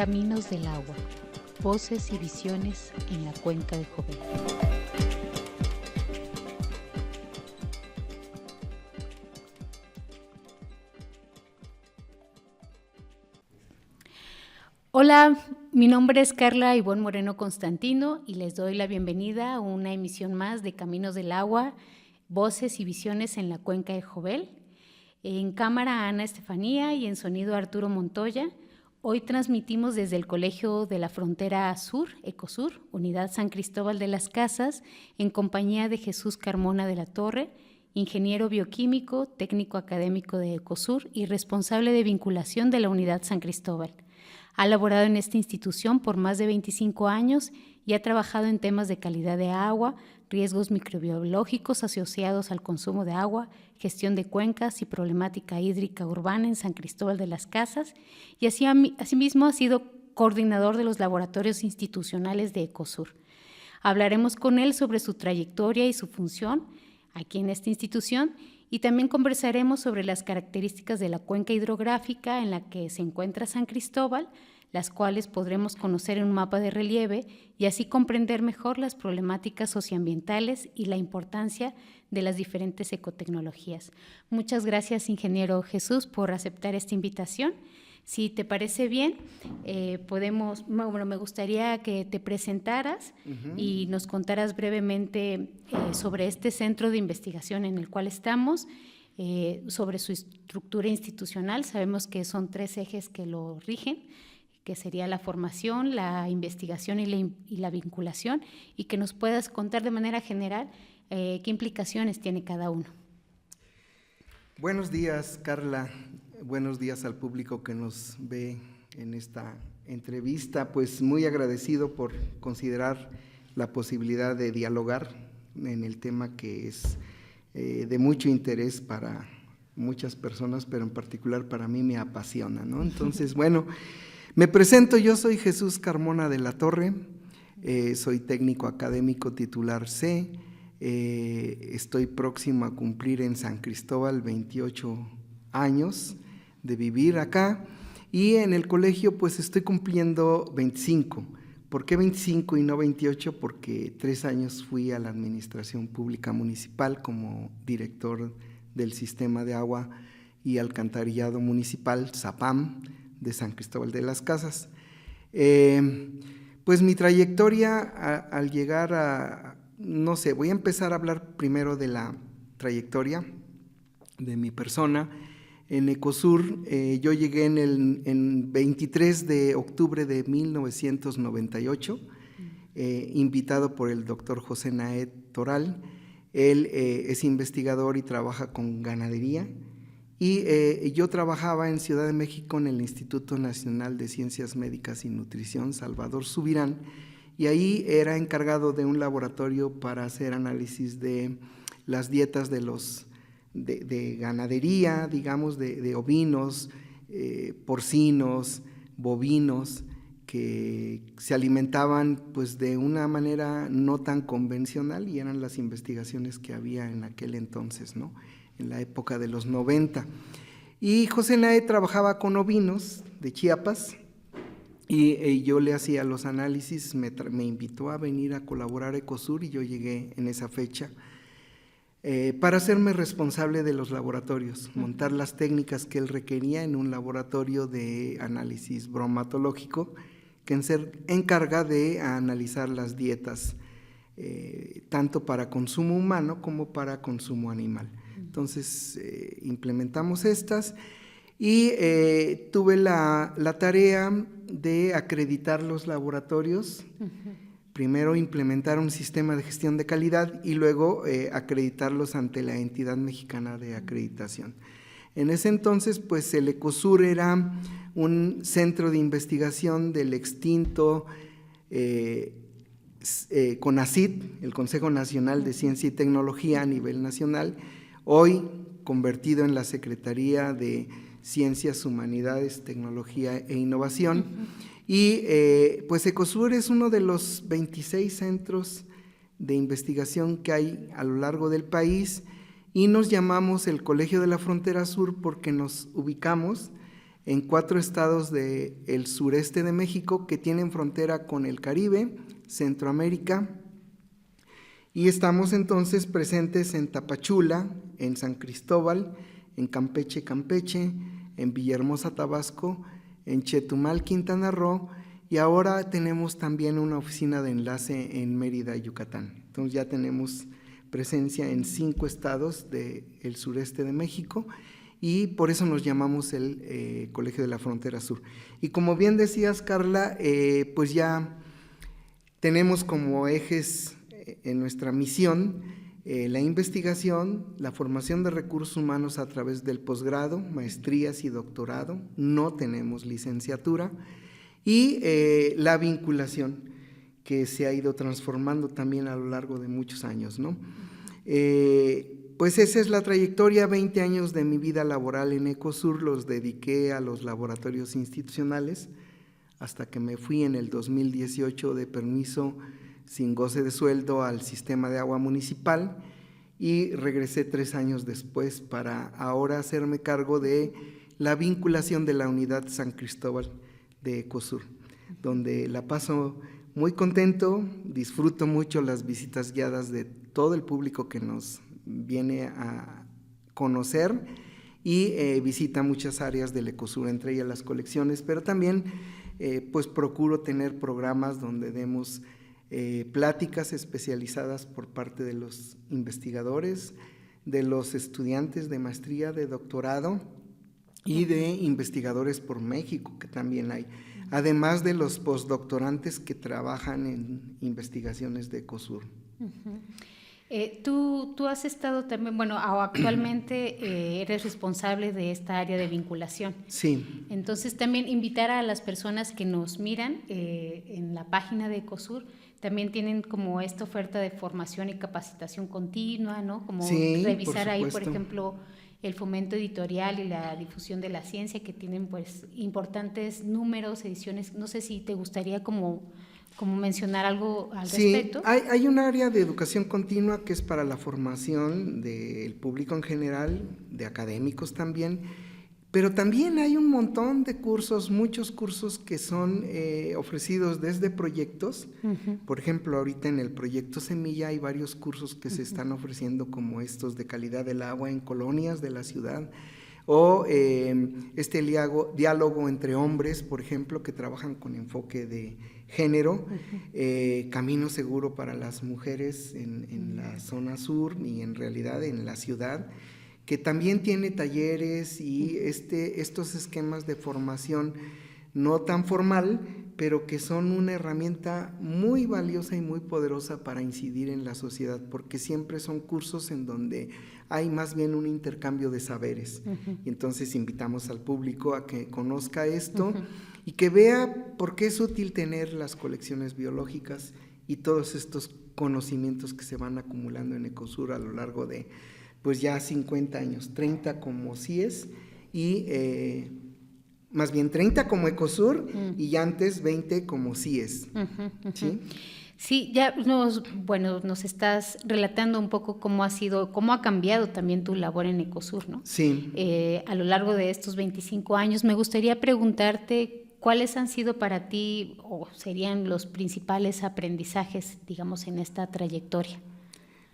Caminos del Agua, voces y visiones en la cuenca de Jovel. Hola, mi nombre es Carla Ivonne Moreno Constantino y les doy la bienvenida a una emisión más de Caminos del Agua, voces y visiones en la cuenca de Jovel. En cámara Ana Estefanía y en sonido Arturo Montoya. Hoy transmitimos desde el Colegio de la Frontera Sur, Ecosur, Unidad San Cristóbal de las Casas, en compañía de Jesús Carmona de la Torre, ingeniero bioquímico, técnico académico de Ecosur y responsable de vinculación de la Unidad San Cristóbal. Ha laborado en esta institución por más de 25 años y ha trabajado en temas de calidad de agua, riesgos microbiológicos asociados al consumo de agua, gestión de cuencas y problemática hídrica urbana en San Cristóbal de las Casas, y asimismo ha sido coordinador de los laboratorios institucionales de Ecosur. Hablaremos con él sobre su trayectoria y su función aquí en esta institución, y también conversaremos sobre las características de la cuenca hidrográfica en la que se encuentra San Cristóbal, las cuales podremos conocer en un mapa de relieve y así comprender mejor las problemáticas socioambientales y la importancia de las diferentes ecotecnologías. Muchas gracias, ingeniero Jesús, por aceptar esta invitación. Si te parece bien, me gustaría que te presentaras y nos contaras brevemente sobre este centro de investigación en el cual estamos, sobre su estructura institucional. Sabemos que son 3 ejes que lo rigen, que sería la formación, la investigación y la vinculación, y que nos puedas contar de manera general qué implicaciones tiene cada uno. Buenos días, Carla. Buenos días al público que nos ve en esta entrevista. Pues muy agradecido por considerar la posibilidad de dialogar en el tema que es de mucho interés para muchas personas, pero en particular para mí me apasiona, ¿no? Entonces, bueno, me presento, yo soy Jesús Carmona de la Torre, soy técnico académico titular C, estoy próximo a cumplir en San Cristóbal 28 años de vivir acá, y en el colegio pues estoy cumpliendo 25. ¿Por qué 25 y no 28? Porque 3 años fui a la Administración Pública Municipal como director del Sistema de Agua y Alcantarillado Municipal, SAPAM, de San Cristóbal de las Casas. Pues mi trayectoria al llegar a, no sé, voy a empezar a hablar primero de la trayectoria de mi persona. En Ecosur, yo llegué en 23 de octubre de 1998, invitado por el doctor José Naed Toral. Él es investigador y trabaja con ganadería, y yo trabajaba en Ciudad de México en el Instituto Nacional de Ciencias Médicas y Nutrición, Salvador Subirán, y ahí era encargado de un laboratorio para hacer análisis de las dietas de ganadería, digamos, de ovinos, porcinos, bovinos, que se alimentaban pues de una manera no tan convencional, y eran las investigaciones que había en aquel entonces, ¿no? En la época de los 90. Y José Naed trabajaba con ovinos de Chiapas, y yo le hacía los análisis, me invitó a venir a colaborar a Ecosur, y yo llegué en esa fecha para hacerme responsable de los laboratorios, montar las técnicas que él requería en un laboratorio de análisis bromatológico que se encarga de analizar las dietas, tanto para consumo humano como para consumo animal. Entonces, implementamos estas, y tuve la tarea de acreditar los laboratorios. Primero implementar un sistema de gestión de calidad y luego acreditarlos ante la Entidad Mexicana de Acreditación. En ese entonces, pues el Ecosur era un centro de investigación del extinto CONACYT, el Consejo Nacional de Ciencia y Tecnología a nivel nacional, hoy convertido en la Secretaría de Ciencias, Humanidades, Tecnología e Innovación. Y pues Ecosur es uno de los 26 centros de investigación que hay a lo largo del país, y nos llamamos el Colegio de la Frontera Sur porque nos ubicamos en 4 estados del sureste de México que tienen frontera con el Caribe, Centroamérica, y estamos entonces presentes en Tapachula, en San Cristóbal, en Campeche, en Villahermosa, Tabasco, en Chetumal, Quintana Roo, y ahora tenemos también una oficina de enlace en Mérida, Yucatán. Entonces ya tenemos presencia en 5 estados del sureste de México, y por eso nos llamamos el Colegio de la Frontera Sur. Y como bien decías, Carla, pues ya tenemos como ejes en nuestra misión la investigación, la formación de recursos humanos a través del posgrado, maestrías y doctorado, no tenemos licenciatura, y la vinculación, que se ha ido transformando también a lo largo de muchos años, ¿no? Pues esa es la trayectoria. 20 años de mi vida laboral en Ecosur los dediqué a los laboratorios institucionales, hasta que me fui en el 2018 de permiso sin goce de sueldo al sistema de agua municipal, y regresé 3 años después para ahora hacerme cargo de la vinculación de la unidad San Cristóbal de Ecosur, donde la paso muy contento, disfruto mucho las visitas guiadas de todo el público que nos viene a conocer y visita muchas áreas del Ecosur, entre ellas las colecciones, pero también pues procuro tener programas donde demos pláticas especializadas por parte de los investigadores, de los estudiantes de maestría, de doctorado y de investigadores por México, que también hay, además de los postdoctorantes que trabajan en investigaciones de Ecosur. Tú has estado también, bueno, actualmente eres responsable de esta área de vinculación. Sí. Entonces también invitar a las personas que nos miran en la página de Ecosur, también tienen como esta oferta de formación y capacitación continua, ¿no? Como sí, revisar ahí, por ejemplo, el fomento editorial y la difusión de la ciencia, que tienen pues importantes números, ediciones. No sé si te gustaría como mencionar algo al respecto. Sí, hay un área de educación continua que es para la formación del público en general, de académicos también, pero también hay un montón de cursos, muchos cursos que son ofrecidos desde proyectos. Por ejemplo, ahorita en el proyecto Semilla hay varios cursos que se están ofreciendo, como estos de calidad del agua en colonias de la ciudad, o este diálogo entre hombres, por ejemplo, que trabajan con enfoque de género, camino seguro para las mujeres en la zona sur y en realidad en la ciudad, que también tiene talleres y estos esquemas de formación no tan formal, pero que son una herramienta muy valiosa y muy poderosa para incidir en la sociedad, porque siempre son cursos en donde hay más bien un intercambio de saberes. Y entonces invitamos al público a que conozca esto y que vea por qué es útil tener las colecciones biológicas y todos estos conocimientos que se van acumulando en Ecosur a lo largo de pues ya 50 años, 30 como CIES y más bien 30 como Ecosur y antes 20 como CIES. ¿Sí? Sí, ya nos estás relatando un poco cómo ha cambiado también tu labor en Ecosur, ¿no? Sí. A lo largo de estos 25 años, me gustaría preguntarte cuáles han sido para ti o serían los principales aprendizajes, digamos, en esta trayectoria.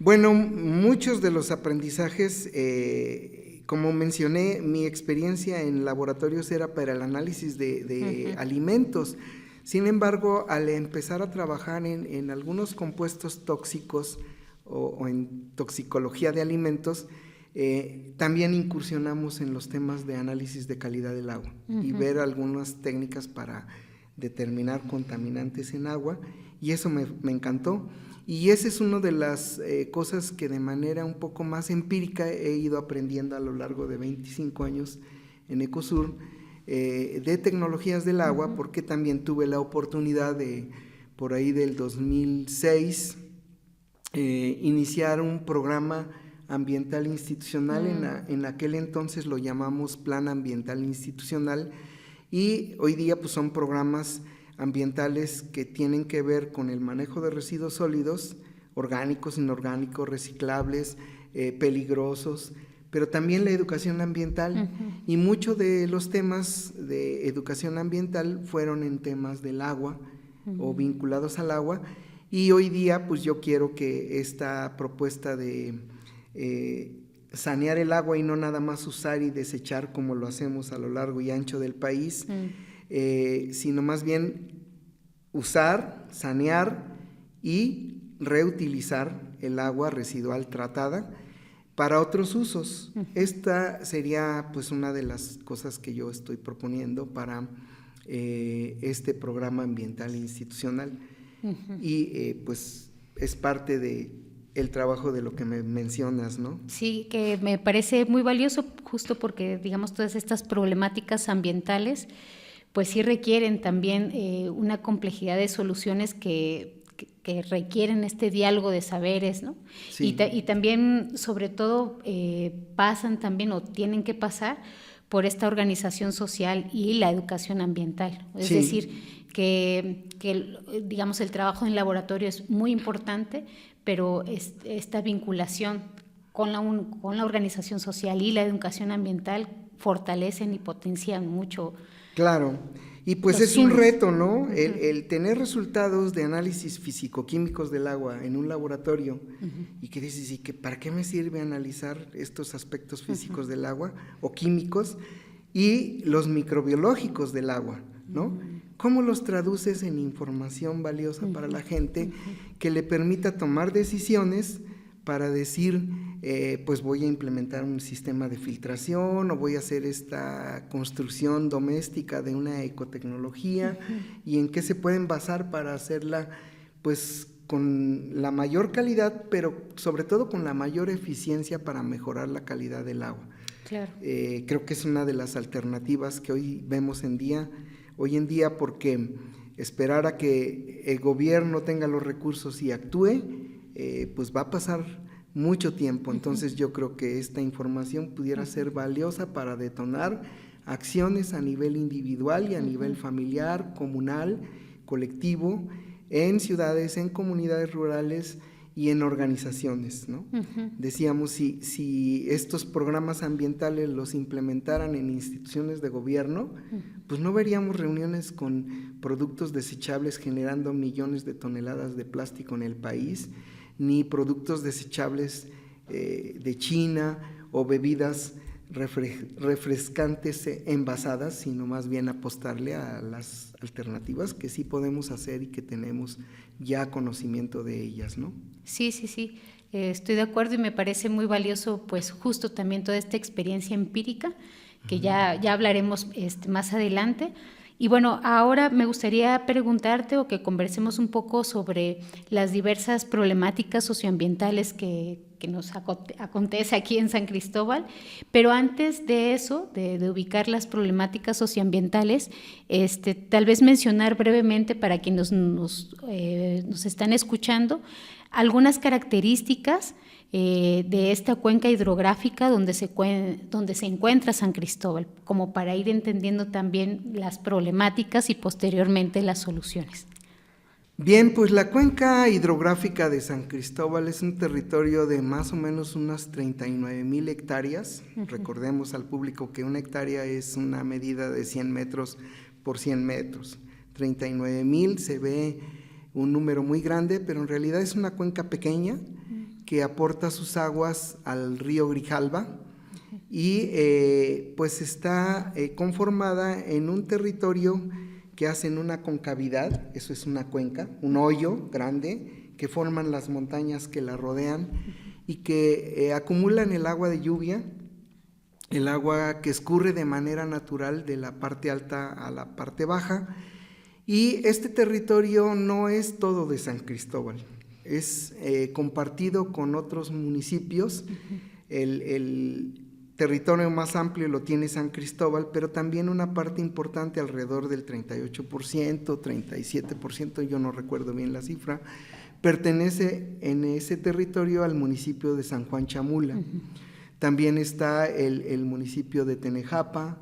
Bueno, muchos de los aprendizajes, como mencioné, mi experiencia en laboratorios era para el análisis de alimentos. Sin embargo, al empezar a trabajar en algunos compuestos tóxicos o en toxicología de alimentos, también incursionamos en los temas de análisis de calidad del agua y ver algunas técnicas para determinar contaminantes en agua, y eso me encantó. Y esa es una de las cosas que de manera un poco más empírica he ido aprendiendo a lo largo de 25 años en Ecosur, de tecnologías del agua, porque también tuve la oportunidad de, por ahí del 2006, iniciar un programa ambiental institucional. En aquel entonces lo llamamos Plan Ambiental Institucional, y hoy día pues son programas ambientales que tienen que ver con el manejo de residuos sólidos, orgánicos, inorgánicos, reciclables, peligrosos, pero también la educación ambiental. Y muchos de los temas de educación ambiental fueron en temas del agua o vinculados al agua. Y hoy día, pues yo quiero que esta propuesta de sanear el agua y no nada más usar y desechar como lo hacemos a lo largo y ancho del país, sino más bien usar, sanear y reutilizar el agua residual tratada para otros usos. Esta sería pues una de las cosas que yo estoy proponiendo para este programa ambiental institucional. Y pues es parte de el trabajo de lo que me mencionas, ¿no? Sí, que me parece muy valioso justo porque, digamos, todas estas problemáticas ambientales, pues sí requieren también una complejidad de soluciones que requieren este diálogo de saberes, ¿no? Sí. Y también, sobre todo, pasan también o tienen que pasar por esta organización social y la educación ambiental. Es decir, que digamos, el trabajo en laboratorio es muy importante, pero esta vinculación con la organización social y la educación ambiental fortalecen y potencian mucho. Claro, y pues es un reto, ¿no? El tener resultados de análisis físico-químicos del agua en un laboratorio y que dices, ¿y que para qué me sirve analizar estos aspectos físicos del agua o químicos y los microbiológicos del agua, ¿no? ¿Cómo los traduces en información valiosa para la gente que le permita tomar decisiones para decir, pues voy a implementar un sistema de filtración o voy a hacer esta construcción doméstica de una ecotecnología y en qué se pueden basar para hacerla pues con la mayor calidad, pero sobre todo con la mayor eficiencia para mejorar la calidad del agua? Claro. Creo que es una de las alternativas que hoy vemos hoy en día, porque esperar a que el gobierno tenga los recursos y actúe, pues va a pasar mucho tiempo. Entonces yo creo que esta información pudiera ser valiosa para detonar acciones a nivel individual y a nivel familiar, comunal, colectivo, en ciudades, en comunidades rurales y en organizaciones, ¿no? Decíamos, si estos programas ambientales los implementaran en instituciones de gobierno, pues no veríamos reuniones con productos desechables generando millones de toneladas de plástico en el país, ni productos desechables de China o bebidas refrescantes envasadas, sino más bien apostarle a las alternativas que sí podemos hacer y que tenemos ya conocimiento de ellas, ¿no? Sí, estoy de acuerdo y me parece muy valioso pues justo también toda esta experiencia empírica que ya hablaremos más adelante. Y bueno, ahora me gustaría preguntarte o que conversemos un poco sobre las diversas problemáticas socioambientales que nos acontece aquí en San Cristóbal, pero antes de eso, de ubicar las problemáticas socioambientales, tal vez mencionar brevemente para quienes nos están escuchando algunas características de esta cuenca hidrográfica donde se encuentra San Cristóbal, como para ir entendiendo también las problemáticas y posteriormente las soluciones. Bien, pues la cuenca hidrográfica de San Cristóbal es un territorio de más o menos unas 39,000 hectáreas. Recordemos al público que una hectárea es una medida de 100 metros por 100 metros. 39,000 se ve un número muy grande, pero en realidad es una cuenca pequeña que aporta sus aguas al río Grijalva y pues está conformada en un territorio que hacen una concavidad, eso es una cuenca, un hoyo grande que forman las montañas que la rodean y que acumulan el agua de lluvia, el agua que escurre de manera natural de la parte alta a la parte baja. Y este territorio no es todo de San Cristóbal, es compartido con otros municipios. El territorio más amplio lo tiene San Cristóbal, pero también una parte importante, alrededor del 38%, 37%, yo no recuerdo bien la cifra, pertenece en ese territorio al municipio de San Juan Chamula. También está el municipio de Tenejapa,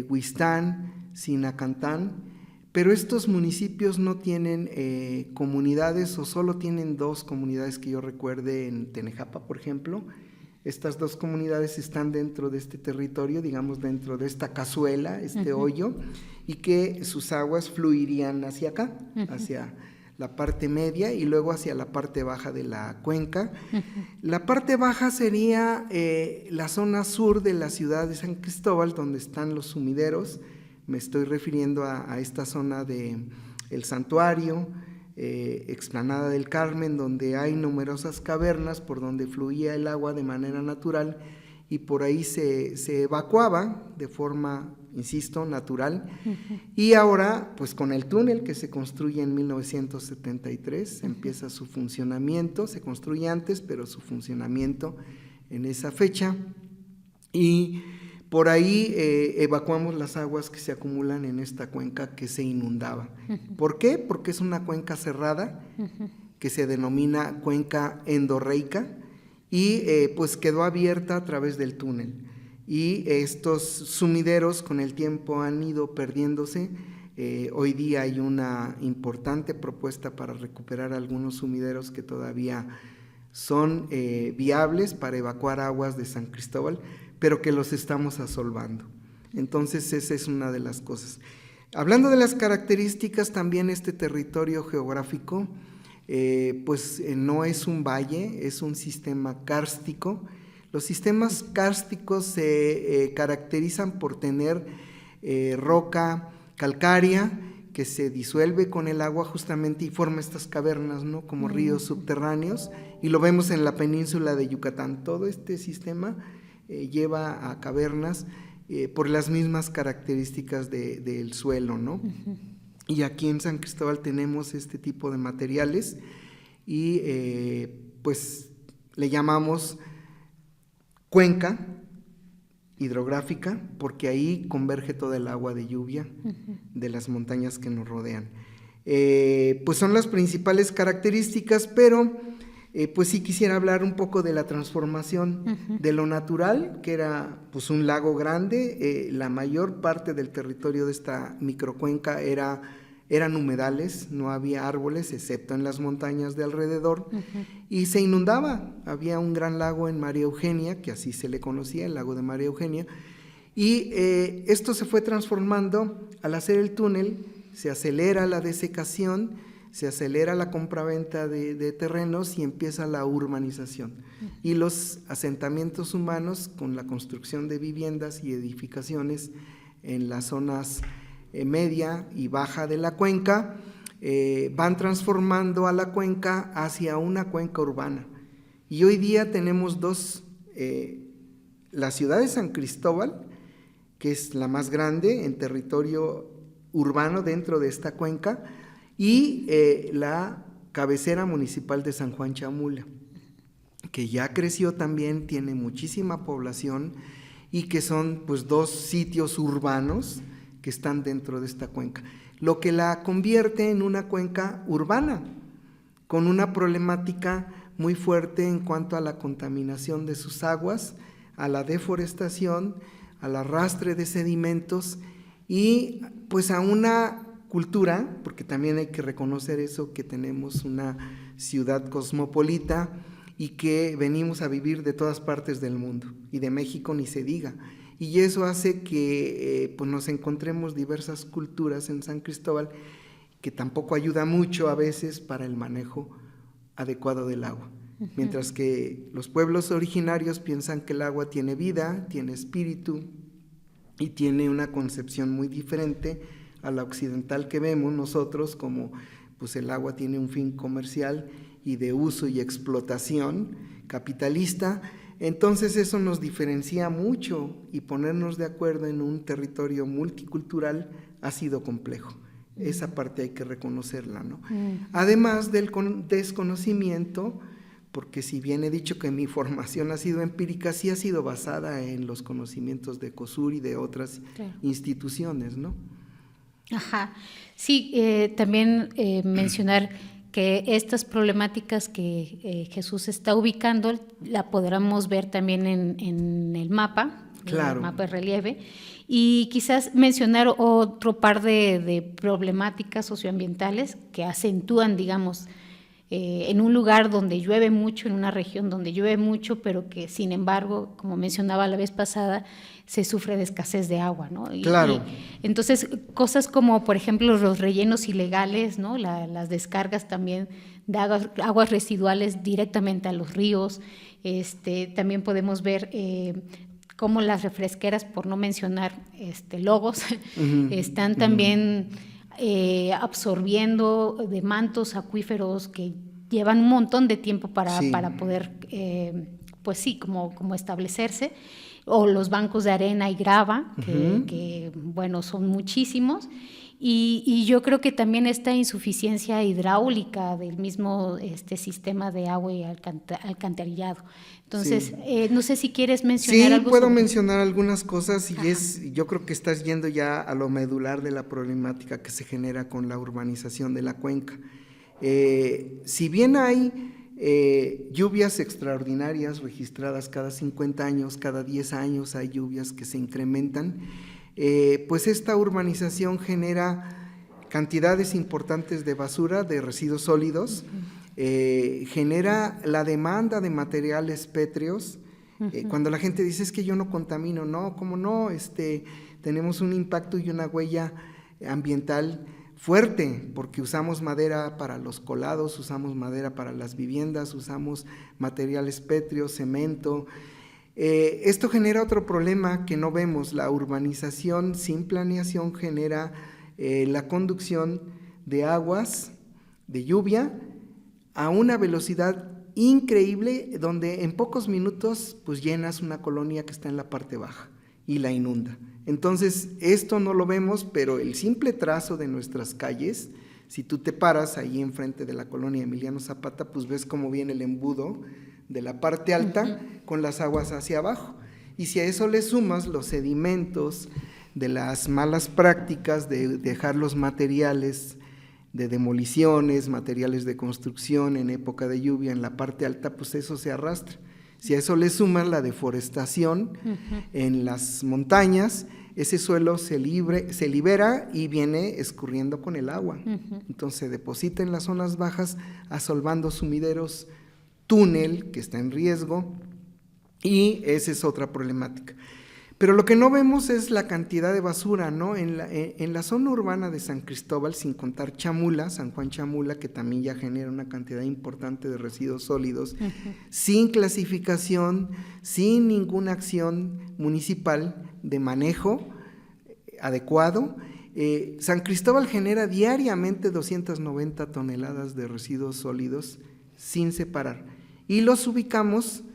Huistán, Sinacantán, pero estos municipios no tienen comunidades o solo tienen 2 comunidades que yo recuerde en Tenejapa, por ejemplo, Estas dos comunidades están dentro de este territorio, digamos dentro de esta cazuela, hoyo, y que sus aguas fluirían hacia acá, hacia la parte media y luego hacia la parte baja de la cuenca. La parte baja sería la zona sur de la ciudad de San Cristóbal, donde están los sumideros. Me estoy refiriendo a esta zona de el santuario, Explanada del Carmen, donde hay numerosas cavernas por donde fluía el agua de manera natural y por ahí se evacuaba de forma, insisto, natural. Y ahora, pues con el túnel que se construye en 1973, empieza su funcionamiento, se construye antes, pero su funcionamiento en esa fecha, y por ahí evacuamos las aguas que se acumulan en esta cuenca que se inundaba. ¿Por qué? Porque es una cuenca cerrada que se denomina cuenca endorreica y pues quedó abierta a través del túnel. Y estos sumideros con el tiempo han ido perdiéndose. Hoy día hay una importante propuesta para recuperar algunos sumideros que todavía son viables para evacuar aguas de San Cristóbal, pero que los estamos asolvando. Entonces esa es una de las cosas. Hablando de las características, también este territorio geográfico, pues no es un valle, es un sistema kárstico. Los sistemas kársticos se caracterizan por tener roca calcárea que se disuelve con el agua justamente y forma estas cavernas, ¿no? Como ríos subterráneos, y lo vemos en la península de Yucatán. Todo este sistema lleva a cavernas por las mismas características del suelo, ¿no? Y aquí en San Cristóbal tenemos este tipo de materiales y pues le llamamos cuenca hidrográfica porque ahí converge toda el agua de lluvia de las montañas que nos rodean. Pues son las principales características, pero pues sí quisiera hablar un poco de la transformación de lo natural, que era pues un lago grande. La mayor parte del territorio de esta microcuenca eran humedales, no había árboles excepto en las montañas de alrededor, y se inundaba. Había un gran lago en María Eugenia, que así se le conocía, el lago de María Eugenia, y esto se fue transformando. Al hacer el túnel se acelera la desecación, se acelera la compraventa de terrenos y empieza la urbanización. Y los asentamientos humanos con la construcción de viviendas y edificaciones en las zonas media y baja de la cuenca van transformando a la cuenca hacia una cuenca urbana. Y hoy día tenemos dos, la ciudad de San Cristóbal, que es la más grande en territorio urbano dentro de esta cuenca, y la cabecera municipal de San Juan Chamula, que ya creció también, tiene muchísima población y que son pues dos sitios urbanos que están dentro de esta cuenca, lo que la convierte en una cuenca urbana, con una problemática muy fuerte en cuanto a la contaminación de sus aguas, a la deforestación, al arrastre de sedimentos y pues a una cultura, porque también hay que reconocer eso, que tenemos una ciudad cosmopolita y que venimos a vivir de todas partes del mundo, y de México ni se diga, y eso hace que pues nos encontremos diversas culturas en San Cristóbal, que tampoco ayuda mucho a veces para el manejo adecuado del agua. Mientras que los pueblos originarios piensan que el agua tiene vida, tiene espíritu y tiene una concepción muy diferente a la occidental que vemos nosotros, como pues el agua tiene un fin comercial y de uso y explotación capitalista. Entonces eso nos diferencia mucho, y ponernos de acuerdo en un territorio multicultural ha sido complejo. Esa parte hay que reconocerla, ¿no? Además del desconocimiento, porque si bien he dicho que mi formación ha sido empírica, sí ha sido basada en los conocimientos de Ecosur y de otras instituciones, ¿no? Ajá, sí, también mencionar que estas problemáticas que Jesús está ubicando la podremos ver también en el mapa, claro, el mapa de relieve, y quizás mencionar otro par de problemáticas socioambientales que acentúan, digamos, en un lugar donde llueve mucho, en una región donde llueve mucho, pero que sin embargo, como mencionaba la vez pasada, se sufre de escasez de agua, ¿no? Claro. Entonces, cosas como, por ejemplo, los rellenos ilegales, ¿no? Las descargas también de aguas residuales directamente a los ríos. También podemos ver cómo las refresqueras, por no mencionar logos, están también absorbiendo de mantos acuíferos que llevan un montón de tiempo para poder, pues sí, como establecerse, o los bancos de arena y grava, que bueno, son muchísimos, y yo creo que también esta insuficiencia hidráulica del mismo sistema de agua y alcantarillado. Entonces, no sé si quieres mencionar algo. Sí, puedo mencionar algunas cosas y yo creo que estás yendo ya a lo medular de la problemática que se genera con la urbanización de la cuenca. Si bien hay lluvias extraordinarias registradas cada 50 años, cada 10 años hay lluvias que se incrementan, pues esta urbanización genera cantidades importantes de basura, de residuos sólidos, genera la demanda de materiales pétreos. Cuando la gente dice es que yo no contamino, no, ¿cómo no? Tenemos un impacto y una huella ambiental fuerte, porque usamos madera para los colados, usamos madera para las viviendas, usamos materiales pétreos, cemento. Esto genera otro problema que no vemos. La urbanización sin planeación genera la conducción de aguas de lluvia a una velocidad increíble, donde en pocos minutos pues llenas una colonia que está en la parte baja y la inunda. Entonces, esto no lo vemos, pero el simple trazo de nuestras calles, si tú te paras ahí enfrente de la colonia Emiliano Zapata, pues ves cómo viene el embudo de la parte alta con las aguas hacia abajo. Y si a eso le sumas los sedimentos de las malas prácticas de dejar los materiales de demoliciones, materiales de construcción en época de lluvia en la parte alta, pues eso se arrastra. Si a eso le sumas la deforestación en las montañas, ese suelo se libera y viene escurriendo con el agua. Entonces se deposita en las zonas bajas, asolvando sumideros, túnel que está en riesgo, y esa es otra problemática. Pero lo que no vemos es la cantidad de basura, ¿no? En la zona urbana de San Cristóbal, sin contar Chamula, San Juan Chamula, que también ya genera una cantidad importante de residuos sólidos, sin clasificación, sin ninguna acción municipal de manejo adecuado. San Cristóbal genera diariamente 290 toneladas de residuos sólidos sin separar, y los ubicamos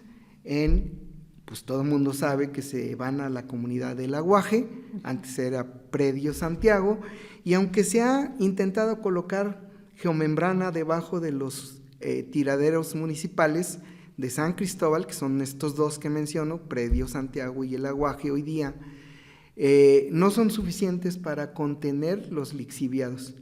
pues todo el mundo sabe que se van a la comunidad del Aguaje, antes era Predio Santiago, y aunque se ha intentado colocar geomembrana debajo de los tiraderos municipales de San Cristóbal, que son estos dos que menciono, Predio Santiago y el Aguaje hoy día, no son suficientes para contener los lixiviados.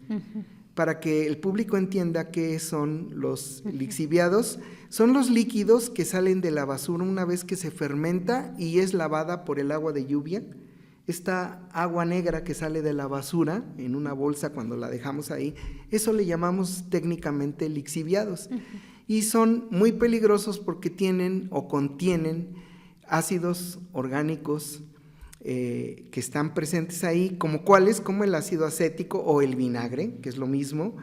Para que el público entienda qué son los lixiviados, son los líquidos que salen de la basura una vez que se fermenta y es lavada por el agua de lluvia. Esta agua negra que sale de la basura en una bolsa cuando la dejamos ahí, eso le llamamos técnicamente lixiviados. Y son muy peligrosos porque tienen o contienen ácidos orgánicos que están presentes ahí, como cuáles, como el ácido acético o el vinagre, que es lo mismo,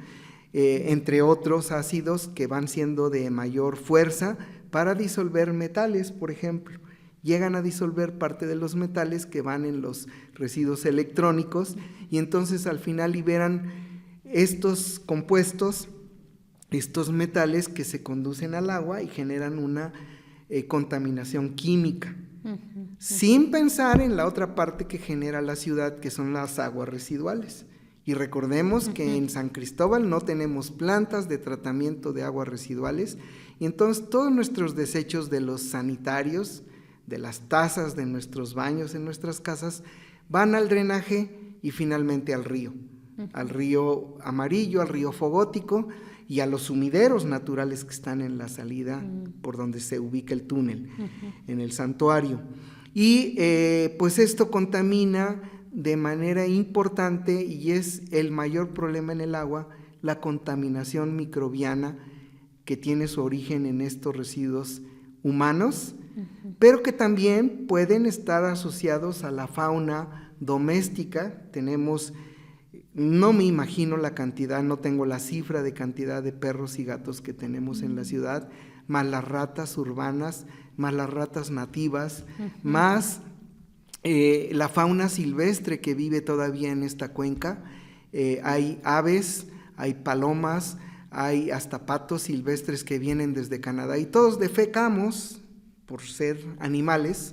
entre otros ácidos que van siendo de mayor fuerza para disolver metales, por ejemplo. Llegan a disolver parte de los metales que van en los residuos electrónicos y entonces al final liberan estos compuestos, estos metales que se conducen al agua y generan una contaminación química. Sin pensar en la otra parte que genera la ciudad, que son las aguas residuales. Y recordemos que en San Cristóbal no tenemos plantas de tratamiento de aguas residuales, y entonces todos nuestros desechos de los sanitarios, de las tazas de nuestros baños en nuestras casas, van al drenaje y finalmente al río Amarillo, al río Fogótico y a los sumideros naturales que están en la salida por donde se ubica el túnel, en el santuario. Y pues esto contamina de manera importante y es el mayor problema en el agua, la contaminación microbiana que tiene su origen en estos residuos humanos, pero que también pueden estar asociados a la fauna doméstica. Tenemos, no me imagino la cantidad, no tengo la cifra de cantidad de perros y gatos que tenemos en la ciudad, más las ratas urbanas, más las ratas nativas, más la fauna silvestre que vive todavía en esta cuenca. Hay aves, hay palomas, hay hasta patos silvestres que vienen desde Canadá y todos defecamos, por ser animales,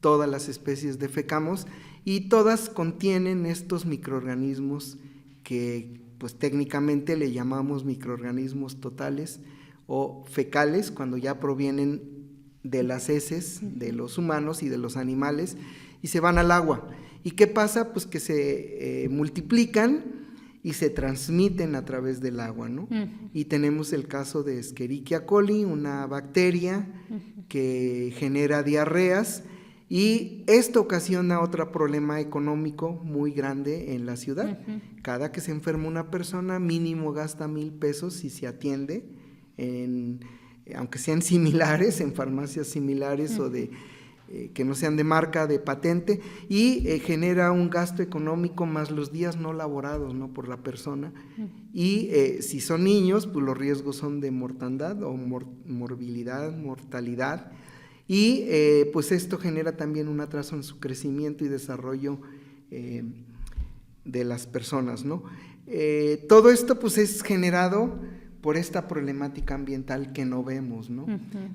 todas las especies defecamos y todas contienen estos microorganismos que pues técnicamente le llamamos microorganismos totales o fecales cuando ya provienen de las heces de los humanos y de los animales y se van al agua. ¿Y qué pasa? Pues que se multiplican y se transmiten a través del agua, ¿no? Y tenemos el caso de Escherichia coli, una bacteria que genera diarreas y esto ocasiona otro problema económico muy grande en la ciudad. Cada que se enferma una persona mínimo gasta 1,000 pesos si se atiende, aunque sean similares, en farmacias similares o de que no sean de marca, de patente, y genera un gasto económico más los días no laborados, ¿no?, por la persona. Y si son niños, pues los riesgos son de mortandad o mortalidad, y pues esto genera también un atraso en su crecimiento y desarrollo de las personas, ¿no? Todo esto pues es generado por esta problemática ambiental que no vemos, ¿no?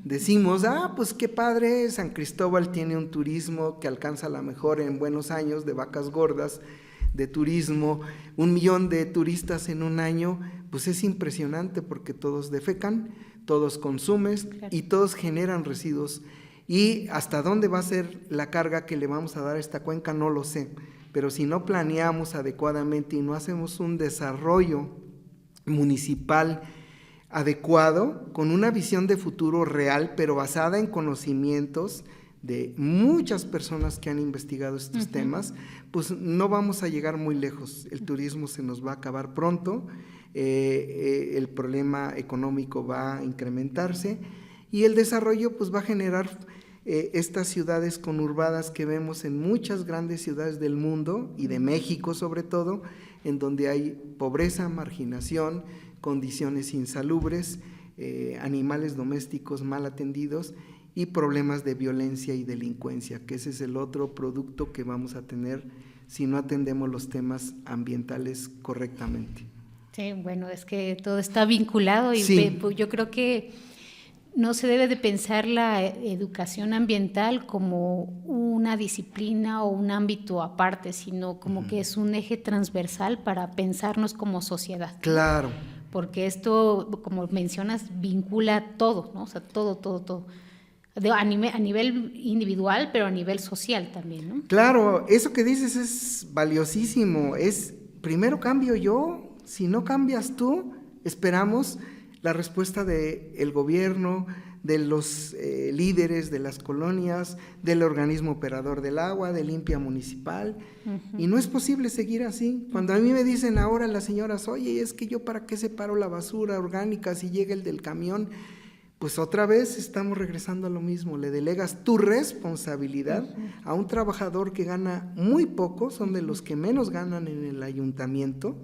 Decimos, pues qué padre, San Cristóbal tiene un turismo que alcanza a lo mejor en buenos años de vacas gordas, de turismo, 1 millón de turistas en un año, pues es impresionante porque todos defecan, todos consumen y todos generan residuos. Y hasta dónde va a ser la carga que le vamos a dar a esta cuenca, no lo sé, pero si no planeamos adecuadamente y no hacemos un desarrollo municipal adecuado, con una visión de futuro real, pero basada en conocimientos de muchas personas que han investigado estos temas, pues no vamos a llegar muy lejos. El turismo se nos va a acabar pronto, el problema económico va a incrementarse y el desarrollo pues va a generar estas ciudades conurbadas que vemos en muchas grandes ciudades del mundo y de México sobre todo, en donde hay pobreza, marginación, condiciones insalubres, animales domésticos mal atendidos y problemas de violencia y delincuencia, que ese es el otro producto que vamos a tener si no atendemos los temas ambientales correctamente. Sí, bueno, es que todo está vinculado y yo creo que no se debe de pensar la educación ambiental como una disciplina o un ámbito aparte, sino como que es un eje transversal para pensarnos como sociedad. Claro. Porque esto, como mencionas, vincula todo, ¿no? O sea, todo. A nivel individual, pero a nivel social también, ¿no? Claro, eso que dices es valiosísimo. Es, primero cambio yo, si no cambias tú, esperamos la respuesta del gobierno, de los líderes de las colonias, del organismo operador del agua, de Limpia Municipal, y no es posible seguir así. Cuando a mí me dicen ahora las señoras, oye, es que yo para qué separo la basura orgánica si llega el del camión, pues otra vez estamos regresando a lo mismo, le delegas tu responsabilidad a un trabajador que gana muy poco, son de los que menos ganan en el ayuntamiento,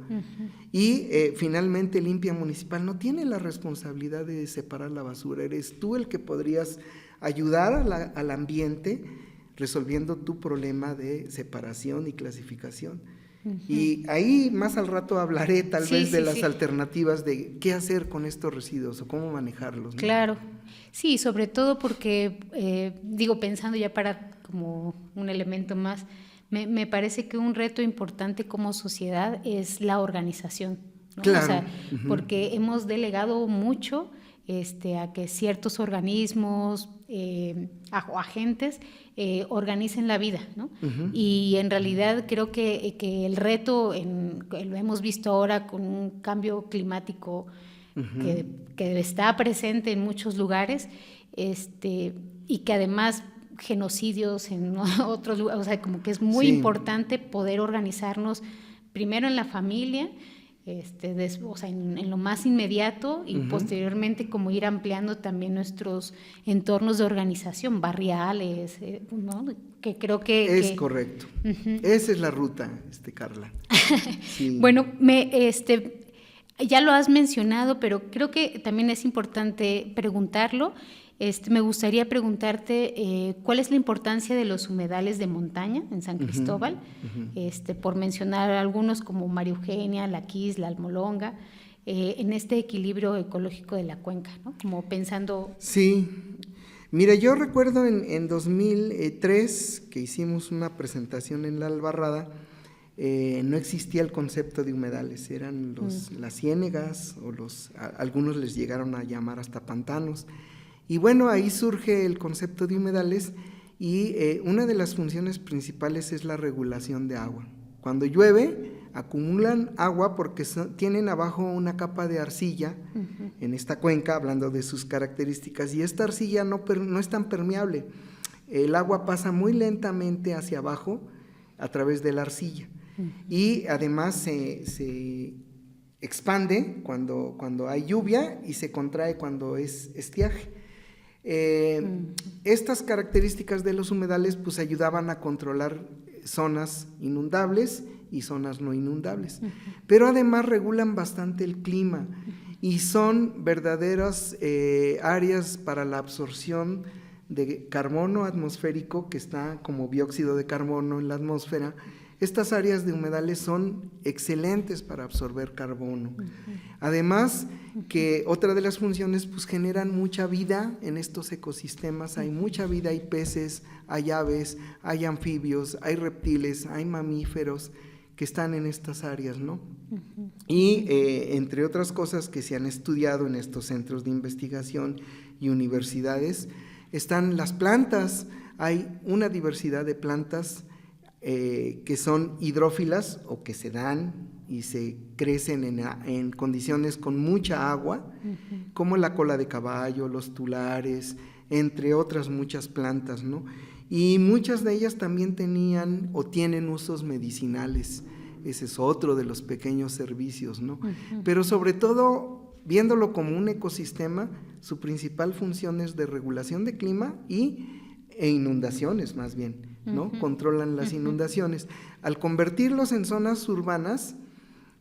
y finalmente Limpia Municipal no tiene la responsabilidad de separar la basura, eres tú el que podrías ayudar al ambiente resolviendo tu problema de separación y clasificación. Y ahí más al rato hablaré tal vez de las alternativas de qué hacer con estos residuos o cómo manejarlos, ¿no? Claro, sí, sobre todo porque, pensando ya para como un elemento más, me parece que un reto importante como sociedad es la organización, ¿no? Claro. O sea, porque hemos delegado mucho a que ciertos organismos o agentes organicen la vida, ¿no? Y en realidad creo que el reto, lo hemos visto ahora con un cambio climático que está presente en muchos lugares, y que además genocidios en otros lugares, o sea, como que es muy importante poder organizarnos primero en la familia, o sea, en lo más inmediato y posteriormente como ir ampliando también nuestros entornos de organización, barriales, ¿no? Que creo que... Es correcto. Esa es la ruta, Carla. Sí. Bueno, ya lo has mencionado, pero creo que también es importante preguntarlo. Me gustaría preguntarte cuál es la importancia de los humedales de montaña en San Cristóbal, por mencionar algunos como María Eugenia, La Quisla, Almolonga, en este equilibrio ecológico de la cuenca, ¿no? Como pensando... Sí, mira, yo recuerdo en 2003 que hicimos una presentación en La Albarrada, no existía el concepto de humedales, eran las ciénegas o algunos les llegaron a llamar hasta pantanos. Y bueno, ahí surge el concepto de humedales y una de las funciones principales es la regulación de agua. Cuando llueve, acumulan agua porque tienen abajo una capa de arcilla en esta cuenca, hablando de sus características, y esta arcilla no es tan permeable. El agua pasa muy lentamente hacia abajo a través de la arcilla y además se expande cuando hay lluvia y se contrae cuando es estiaje. Estas características de los humedales pues ayudaban a controlar zonas inundables y zonas no inundables, pero además regulan bastante el clima y son verdaderas áreas para la absorción de carbono atmosférico que está como dióxido de carbono en la atmósfera. Estas áreas de humedales son excelentes para absorber carbono. Además, que otra de las funciones, pues generan mucha vida en estos ecosistemas, hay mucha vida, hay peces, hay aves, hay anfibios, hay reptiles, hay mamíferos que están en estas áreas, ¿no? Y entre otras cosas que se han estudiado en estos centros de investigación y universidades, están las plantas, hay una diversidad de plantas que son hidrófilas o que se dan y se crecen en condiciones con mucha agua, como la cola de caballo, los tulares, entre otras muchas plantas, ¿no? Y muchas de ellas también tenían o tienen usos medicinales. Ese es otro de los pequeños servicios, ¿no? Pero sobre todo, viéndolo como un ecosistema, su principal función es de regulación de clima e inundaciones más bien, ¿no? Controlan las inundaciones. Al convertirlos en zonas urbanas,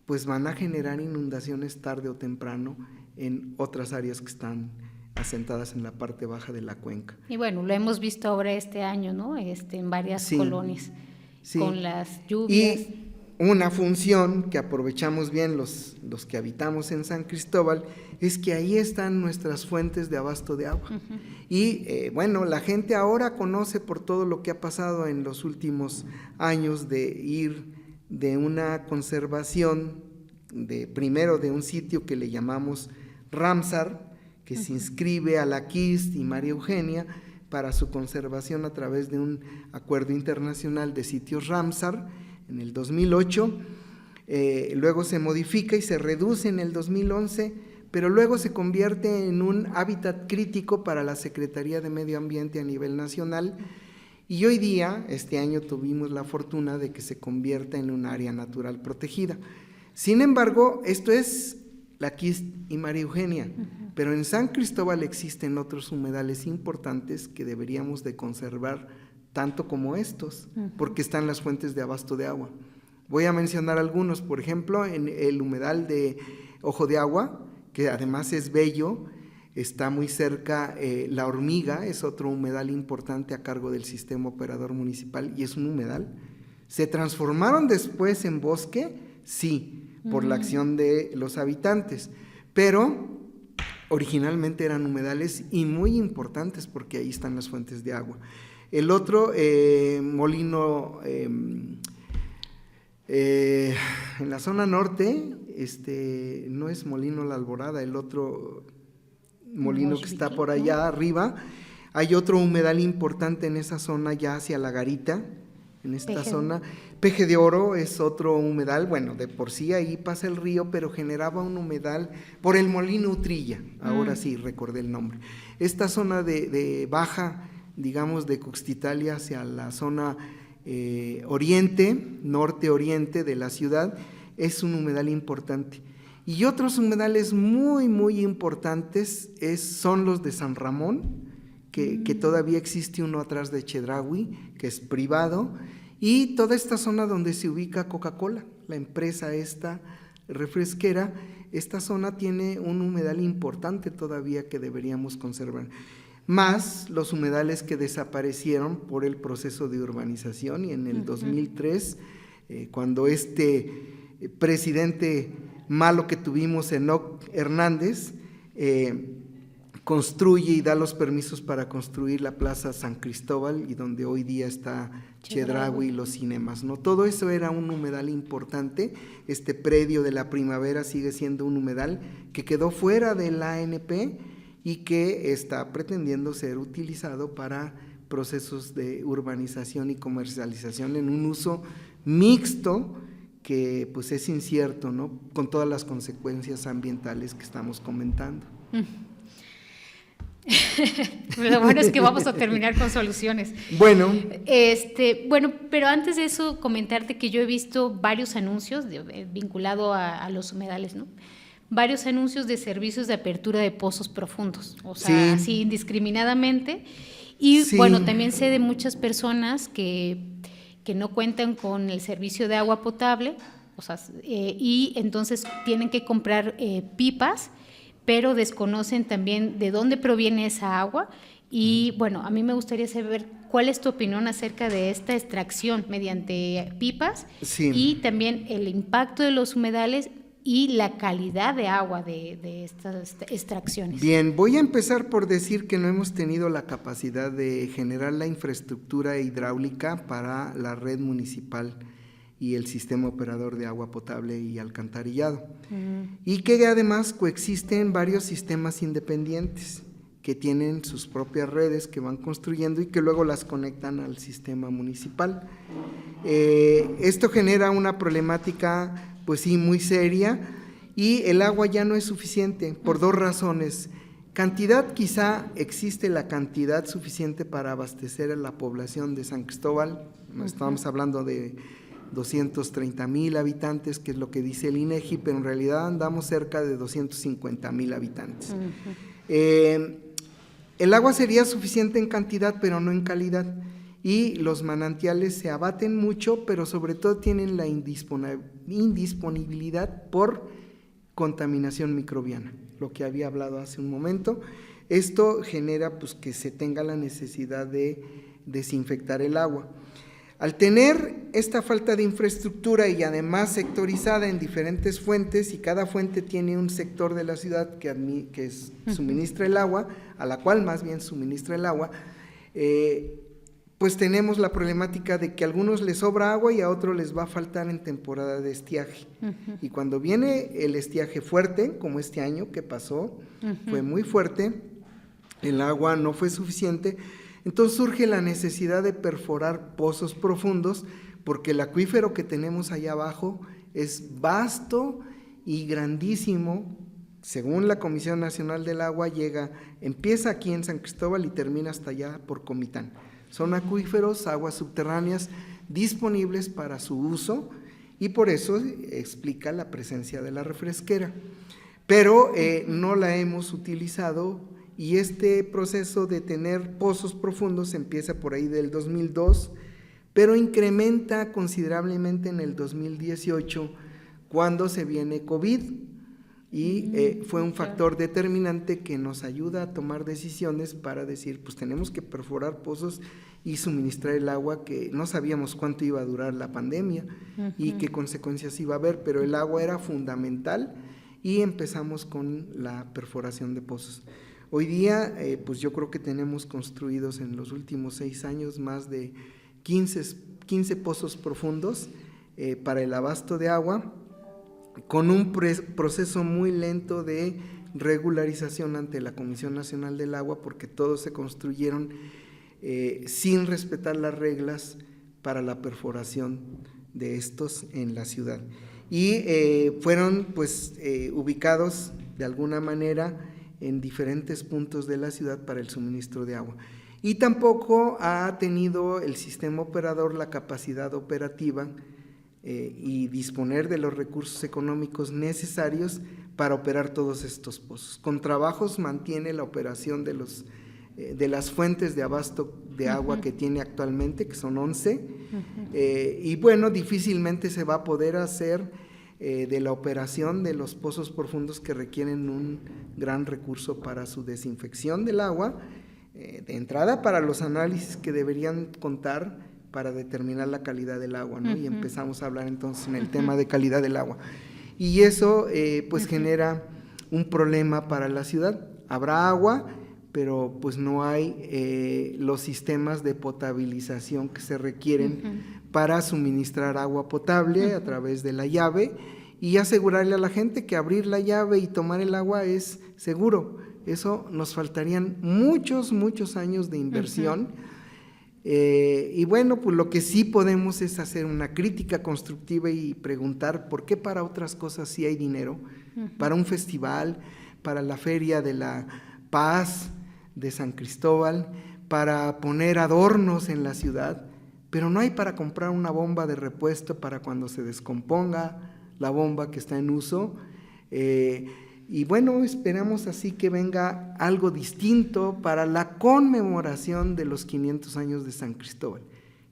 pues van a generar inundaciones tarde o temprano en otras áreas que están asentadas en la parte baja de la cuenca. Y bueno, lo hemos visto ahora este año, ¿no? En varias colonias, con las lluvias. Y una función que aprovechamos bien los que habitamos en San Cristóbal es que ahí están nuestras fuentes de abasto de agua. Y bueno, la gente ahora conoce por todo lo que ha pasado en los últimos años de ir de una conservación, primero de un sitio que le llamamos Ramsar, que se inscribe a La Quisla y María Eugenia para su conservación a través de un acuerdo internacional de sitios Ramsar en el 2008, luego se modifica y se reduce en el 2011, pero luego se convierte en un hábitat crítico para la Secretaría de Medio Ambiente a nivel nacional, y hoy día, este año tuvimos la fortuna de que se convierta en un área natural protegida. Sin embargo, esto es La Quisla y María Eugenia, pero en San Cristóbal existen otros humedales importantes que deberíamos de conservar tanto como estos, porque están las fuentes de abasto de agua. Voy a mencionar algunos, por ejemplo, en el humedal de Ojo de Agua, que además es bello, está muy cerca. La Hormiga es otro humedal importante a cargo del sistema operador municipal y es un humedal. ¿Se transformaron después en bosque? Sí, por la acción de los habitantes, pero originalmente eran humedales y muy importantes porque ahí están las fuentes de agua. El otro molino en la zona norte, no es Molino La Alborada, el otro molino que está por allá arriba. Hay otro humedal importante en esa zona ya hacia La Garita, en esta zona. Peje de Oro es otro humedal, bueno, de por sí ahí pasa el río, pero generaba un humedal por el molino Utrilla, ahora sí recordé el nombre. Esta zona de baja, digamos, de Cuxtitalia hacia la zona oriente, norte-oriente de la ciudad, es un humedal importante. Y otros humedales muy, muy importantes son los de San Ramón, que todavía existe uno atrás de Chedraui, que es privado, y toda esta zona donde se ubica Coca-Cola, la empresa esta refresquera. Esta zona tiene un humedal importante todavía que deberíamos conservar, más los humedales que desaparecieron por el proceso de urbanización, y en el 2003, cuando este presidente malo que tuvimos, Enoc Hernández, construye y da los permisos para construir la Plaza San Cristóbal, y donde hoy día está Chedraui y los cinemas, ¿no? Todo eso era un humedal importante. Este predio de la Primavera sigue siendo un humedal que quedó fuera de la ANP y que está pretendiendo ser utilizado para procesos de urbanización y comercialización en un uso mixto que pues es incierto, ¿no? Con todas las consecuencias ambientales que estamos comentando. Lo bueno es que vamos a terminar con soluciones. Bueno, pero antes de eso, comentarte que yo he visto varios anuncios vinculado a los humedales, ¿no? Varios anuncios de servicios de apertura de pozos profundos, o sea, así indiscriminadamente. Y bueno, también sé de muchas personas que no cuentan con el servicio de agua potable, o sea, y entonces tienen que comprar pipas, pero desconocen también de dónde proviene esa agua. Y bueno, a mí me gustaría saber cuál es tu opinión acerca de esta extracción mediante pipas y también el impacto de los humedales y la calidad de agua de estas extracciones. Bien, voy a empezar por decir que no hemos tenido la capacidad de generar la infraestructura hidráulica para la red municipal y el sistema operador de agua potable y alcantarillado, y que además coexisten varios sistemas independientes que tienen sus propias redes que van construyendo y que luego las conectan al sistema municipal. Esto genera una problemática pues sí, muy seria, y el agua ya no es suficiente por dos razones. Cantidad, quizá existe la cantidad suficiente para abastecer a la población de San Cristóbal, estamos hablando de 230,000 habitantes, que es lo que dice el INEGI, pero en realidad andamos cerca de 250,000 habitantes. El agua sería suficiente en cantidad, pero no en calidad. Y los manantiales se abaten mucho, pero sobre todo tienen la indisponibilidad por contaminación microbiana, lo que había hablado hace un momento. Esto genera pues que se tenga la necesidad de desinfectar el agua. Al tener esta falta de infraestructura y además sectorizada en diferentes fuentes, y cada fuente tiene un sector de la ciudad que suministra el agua, a la cual más bien suministra el agua, pues tenemos la problemática de que a algunos les sobra agua y a otros les va a faltar en temporada de estiaje. Y cuando viene el estiaje fuerte, como este año que pasó, fue muy fuerte, el agua no fue suficiente, entonces surge la necesidad de perforar pozos profundos, porque el acuífero que tenemos allá abajo es vasto y grandísimo. Según la Comisión Nacional del Agua, empieza aquí en San Cristóbal y termina hasta allá por Comitán. Son acuíferos, aguas subterráneas disponibles para su uso, y por eso explica la presencia de la refresquera. Pero no la hemos utilizado, y este proceso de tener pozos profundos empieza por ahí del 2002, pero incrementa considerablemente en el 2018, cuando se viene COVID, y fue un factor determinante que nos ayuda a tomar decisiones para decir, pues tenemos que perforar pozos y suministrar el agua, que no sabíamos cuánto iba a durar la pandemia y qué consecuencias iba a haber, pero el agua era fundamental, y empezamos con la perforación de pozos. Hoy día, pues yo creo que tenemos construidos en los últimos 6 años más de 15 pozos profundos para el abasto de agua, con un proceso muy lento de regularización ante la Comisión Nacional del Agua, porque todos se construyeron sin respetar las reglas para la perforación de estos en la ciudad. Y fueron pues ubicados de alguna manera en diferentes puntos de la ciudad para el suministro de agua. Y tampoco ha tenido el sistema operador la capacidad operativa y disponer de los recursos económicos necesarios para operar todos estos pozos. Con trabajos mantiene la operación de las fuentes de abasto de agua que tiene actualmente, que son 11, y bueno, difícilmente se va a poder hacer de la operación de los pozos profundos que requieren un gran recurso para su desinfección del agua, de entrada para los análisis que deberían contar para determinar la calidad del agua, ¿no? Y empezamos a hablar entonces en el tema de calidad del agua. Y eso pues genera un problema para la ciudad. Habrá agua, pero pues no hay los sistemas de potabilización que se requieren para suministrar agua potable a través de la llave y asegurarle a la gente que abrir la llave y tomar el agua es seguro. Eso nos faltarían muchos años de inversión. Y bueno, pues lo que sí podemos es hacer una crítica constructiva y preguntar por qué para otras cosas sí hay dinero, para un festival, para la Feria de la Paz de San Cristóbal, para poner adornos en la ciudad, pero no hay para comprar una bomba de repuesto para cuando se descomponga la bomba que está en uso. Y bueno, esperamos así que venga algo distinto para la conmemoración de los 500 años de San Cristóbal.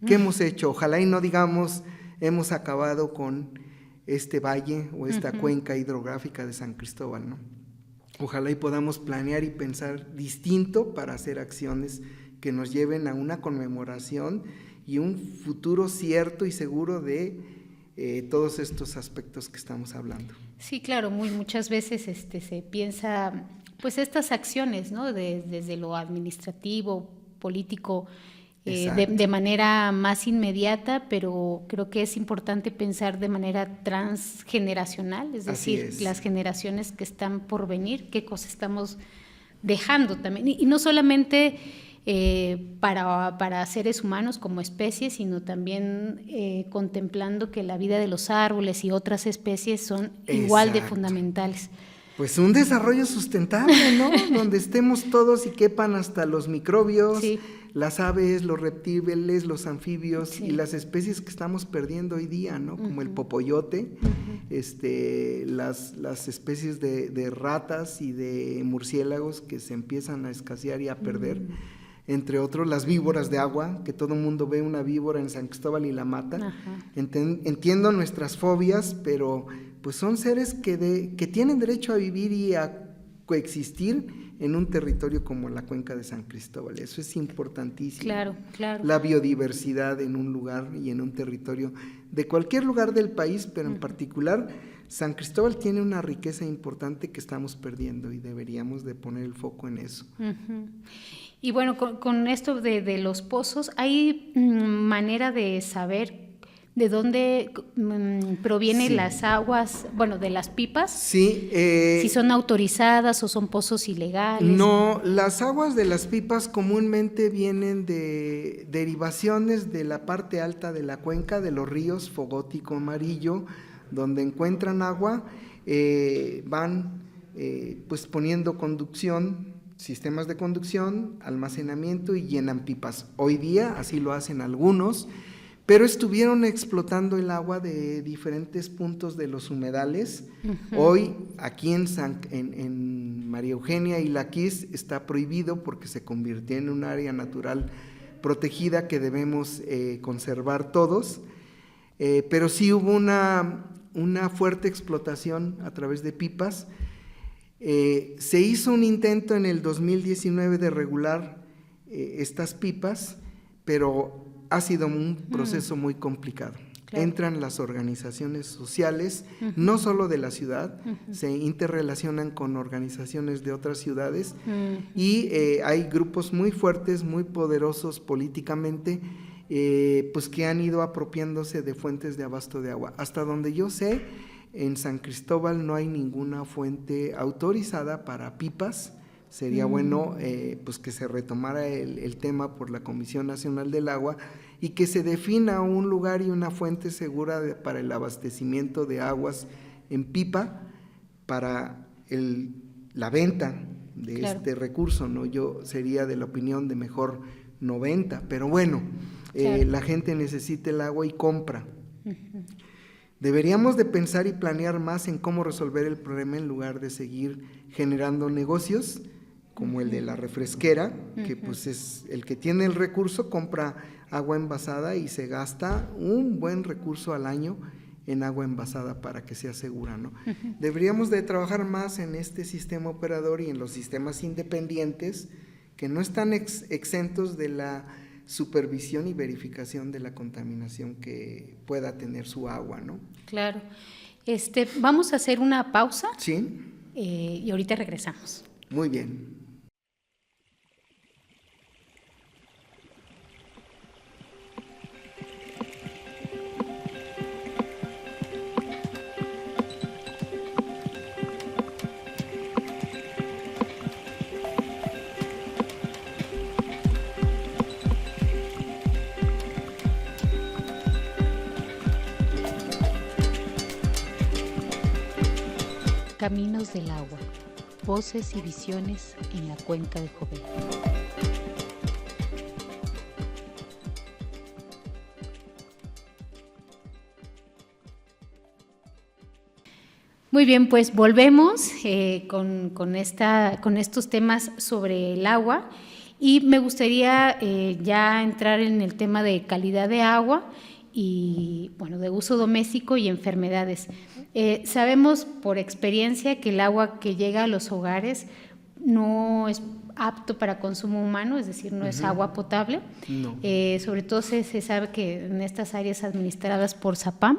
¿Qué hemos hecho? Ojalá y no digamos hemos acabado con este valle o esta cuenca hidrográfica de San Cristóbal, ¿no? Ojalá y podamos planear y pensar distinto para hacer acciones que nos lleven a una conmemoración y un futuro cierto y seguro de todos estos aspectos que estamos hablando. Sí, claro, muchas veces se piensa, pues estas acciones, ¿no? Desde lo administrativo, político, de manera más inmediata, pero creo que es importante pensar de manera transgeneracional, es decir, las generaciones que están por venir, qué cosas estamos dejando también, y no solamente para seres humanos como especie, sino también contemplando que la vida de los árboles y otras especies son igual de fundamentales. Pues un desarrollo sustentable, ¿no? Donde estemos todos y quepan hasta los microbios, las aves, los reptiles, los anfibios y las especies que estamos perdiendo hoy día, ¿no? Como el popoyote, las especies de ratas y de murciélagos que se empiezan a escasear y a perder. Entre otros, las víboras de agua, que todo el mundo ve una víbora en San Cristóbal y la mata. Entiendo nuestras fobias, pero pues son seres que tienen derecho a vivir y a coexistir en un territorio como la cuenca de San Cristóbal. Eso es importantísimo. Claro. La biodiversidad en un lugar y en un territorio de cualquier lugar del país, pero en particular San Cristóbal tiene una riqueza importante que estamos perdiendo y deberíamos de poner el foco en eso. Y bueno, con esto de los pozos, ¿hay manera de saber de dónde provienen las aguas, bueno, de las pipas? Sí. Si son autorizadas o son pozos ilegales. No, las aguas de las pipas comúnmente vienen de derivaciones de la parte alta de la cuenca, de los ríos Fogótico, Amarillo, donde encuentran agua, van pues poniendo sistemas de conducción, almacenamiento y llenan pipas. Hoy día así lo hacen algunos, pero estuvieron explotando el agua de diferentes puntos de los humedales. Hoy aquí en María Eugenia y Laquis está prohibido porque se convirtió en un área natural protegida que debemos conservar todos, pero sí hubo una fuerte explotación a través de pipas. Se hizo un intento en el 2019 de regular estas pipas, pero ha sido un proceso muy complicado. Claro. Entran las organizaciones sociales, no solo de la ciudad, se interrelacionan con organizaciones de otras ciudades y hay grupos muy fuertes, muy poderosos políticamente, pues que han ido apropiándose de fuentes de abasto de agua. Hasta donde yo sé, en San Cristóbal no hay ninguna fuente autorizada para pipas. Sería bueno pues que se retomara el tema por la Comisión Nacional del Agua y que se defina un lugar y una fuente segura para el abastecimiento de aguas en pipa para la venta de este recurso, ¿no? Yo sería de la opinión de mejor no venta, pero bueno, la gente necesita el agua y compra. Deberíamos de pensar y planear más en cómo resolver el problema en lugar de seguir generando negocios como el de la refresquera, que pues es el que tiene el recurso, compra agua envasada y se gasta un buen recurso al año en agua envasada para que sea segura, ¿no? Deberíamos de trabajar más en este sistema operador y en los sistemas independientes que no están exentos de la supervisión y verificación de la contaminación que pueda tener su agua, ¿no? Claro. Vamos a hacer una pausa. Sí. Y ahorita regresamos. Muy bien. Caminos del agua, voces y visiones en la cuenca de Jovel. Muy bien, pues volvemos con estos temas sobre el agua y me gustaría ya entrar en el tema de calidad de agua y, bueno, de uso doméstico y enfermedades. Sabemos por experiencia que el agua que llega a los hogares no es apto para consumo humano, es decir, no es agua potable. No. Sobre todo se sabe que en estas áreas administradas por SAPAM,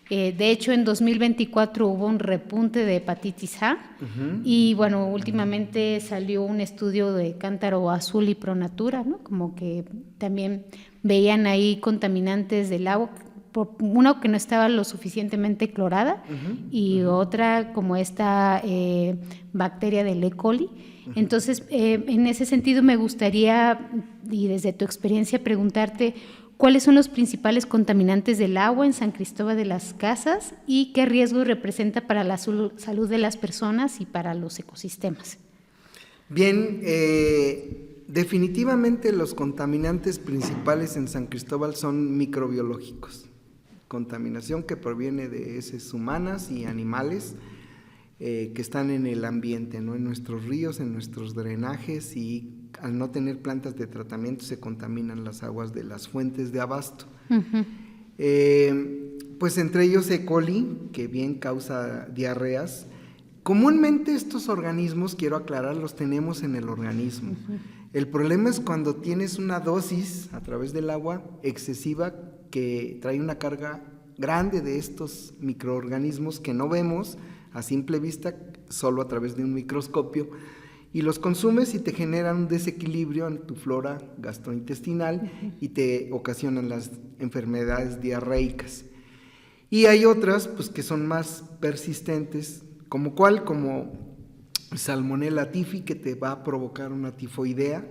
de hecho en 2024 hubo un repunte de hepatitis A y bueno, últimamente salió un estudio de Cántaro Azul y Pronatura, ¿no? Como que también veían ahí contaminantes del agua, una que no estaba lo suficientemente clorada y otra como esta bacteria del E. coli. Entonces, en ese sentido me gustaría, y desde tu experiencia, preguntarte cuáles son los principales contaminantes del agua en San Cristóbal de las Casas y qué riesgo representa para la salud de las personas y para los ecosistemas. Bien, definitivamente los contaminantes principales en San Cristóbal son microbiológicos. Contaminación que proviene de heces humanas y animales que están en el ambiente, ¿no? En nuestros ríos, en nuestros drenajes, y al no tener plantas de tratamiento se contaminan las aguas de las fuentes de abasto. Pues entre ellos E. coli, que bien causa diarreas. Comúnmente estos organismos, quiero aclarar, los tenemos en el organismo. El problema es cuando tienes una dosis a través del agua excesiva que trae una carga grande de estos microorganismos que no vemos a simple vista, solo a través de un microscopio, y los consumes y te generan un desequilibrio en tu flora gastrointestinal y te ocasionan las enfermedades diarreicas. Y hay otras pues que son más persistentes, como Salmonella typhi, que te va a provocar una tifoidea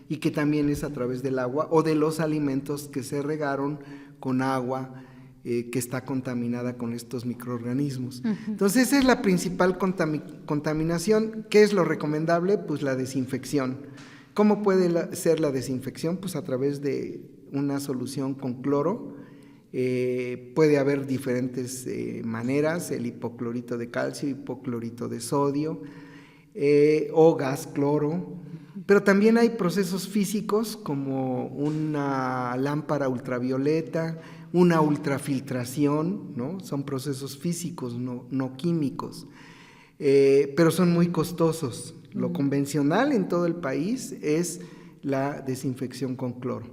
y que también es a través del agua o de los alimentos que se regaron con agua que está contaminada con estos microorganismos. Entonces esa es la principal contaminación. ¿Qué es lo recomendable? Pues la desinfección. ¿Cómo puede ser la desinfección? Pues a través de una solución con cloro. Puede haber diferentes maneras, el hipoclorito de calcio, hipoclorito de sodio o gas cloro, pero también hay procesos físicos como una lámpara ultravioleta, una ultrafiltración, ¿no? Son procesos físicos, no químicos, pero son muy costosos. Lo convencional en todo el país es la desinfección con cloro.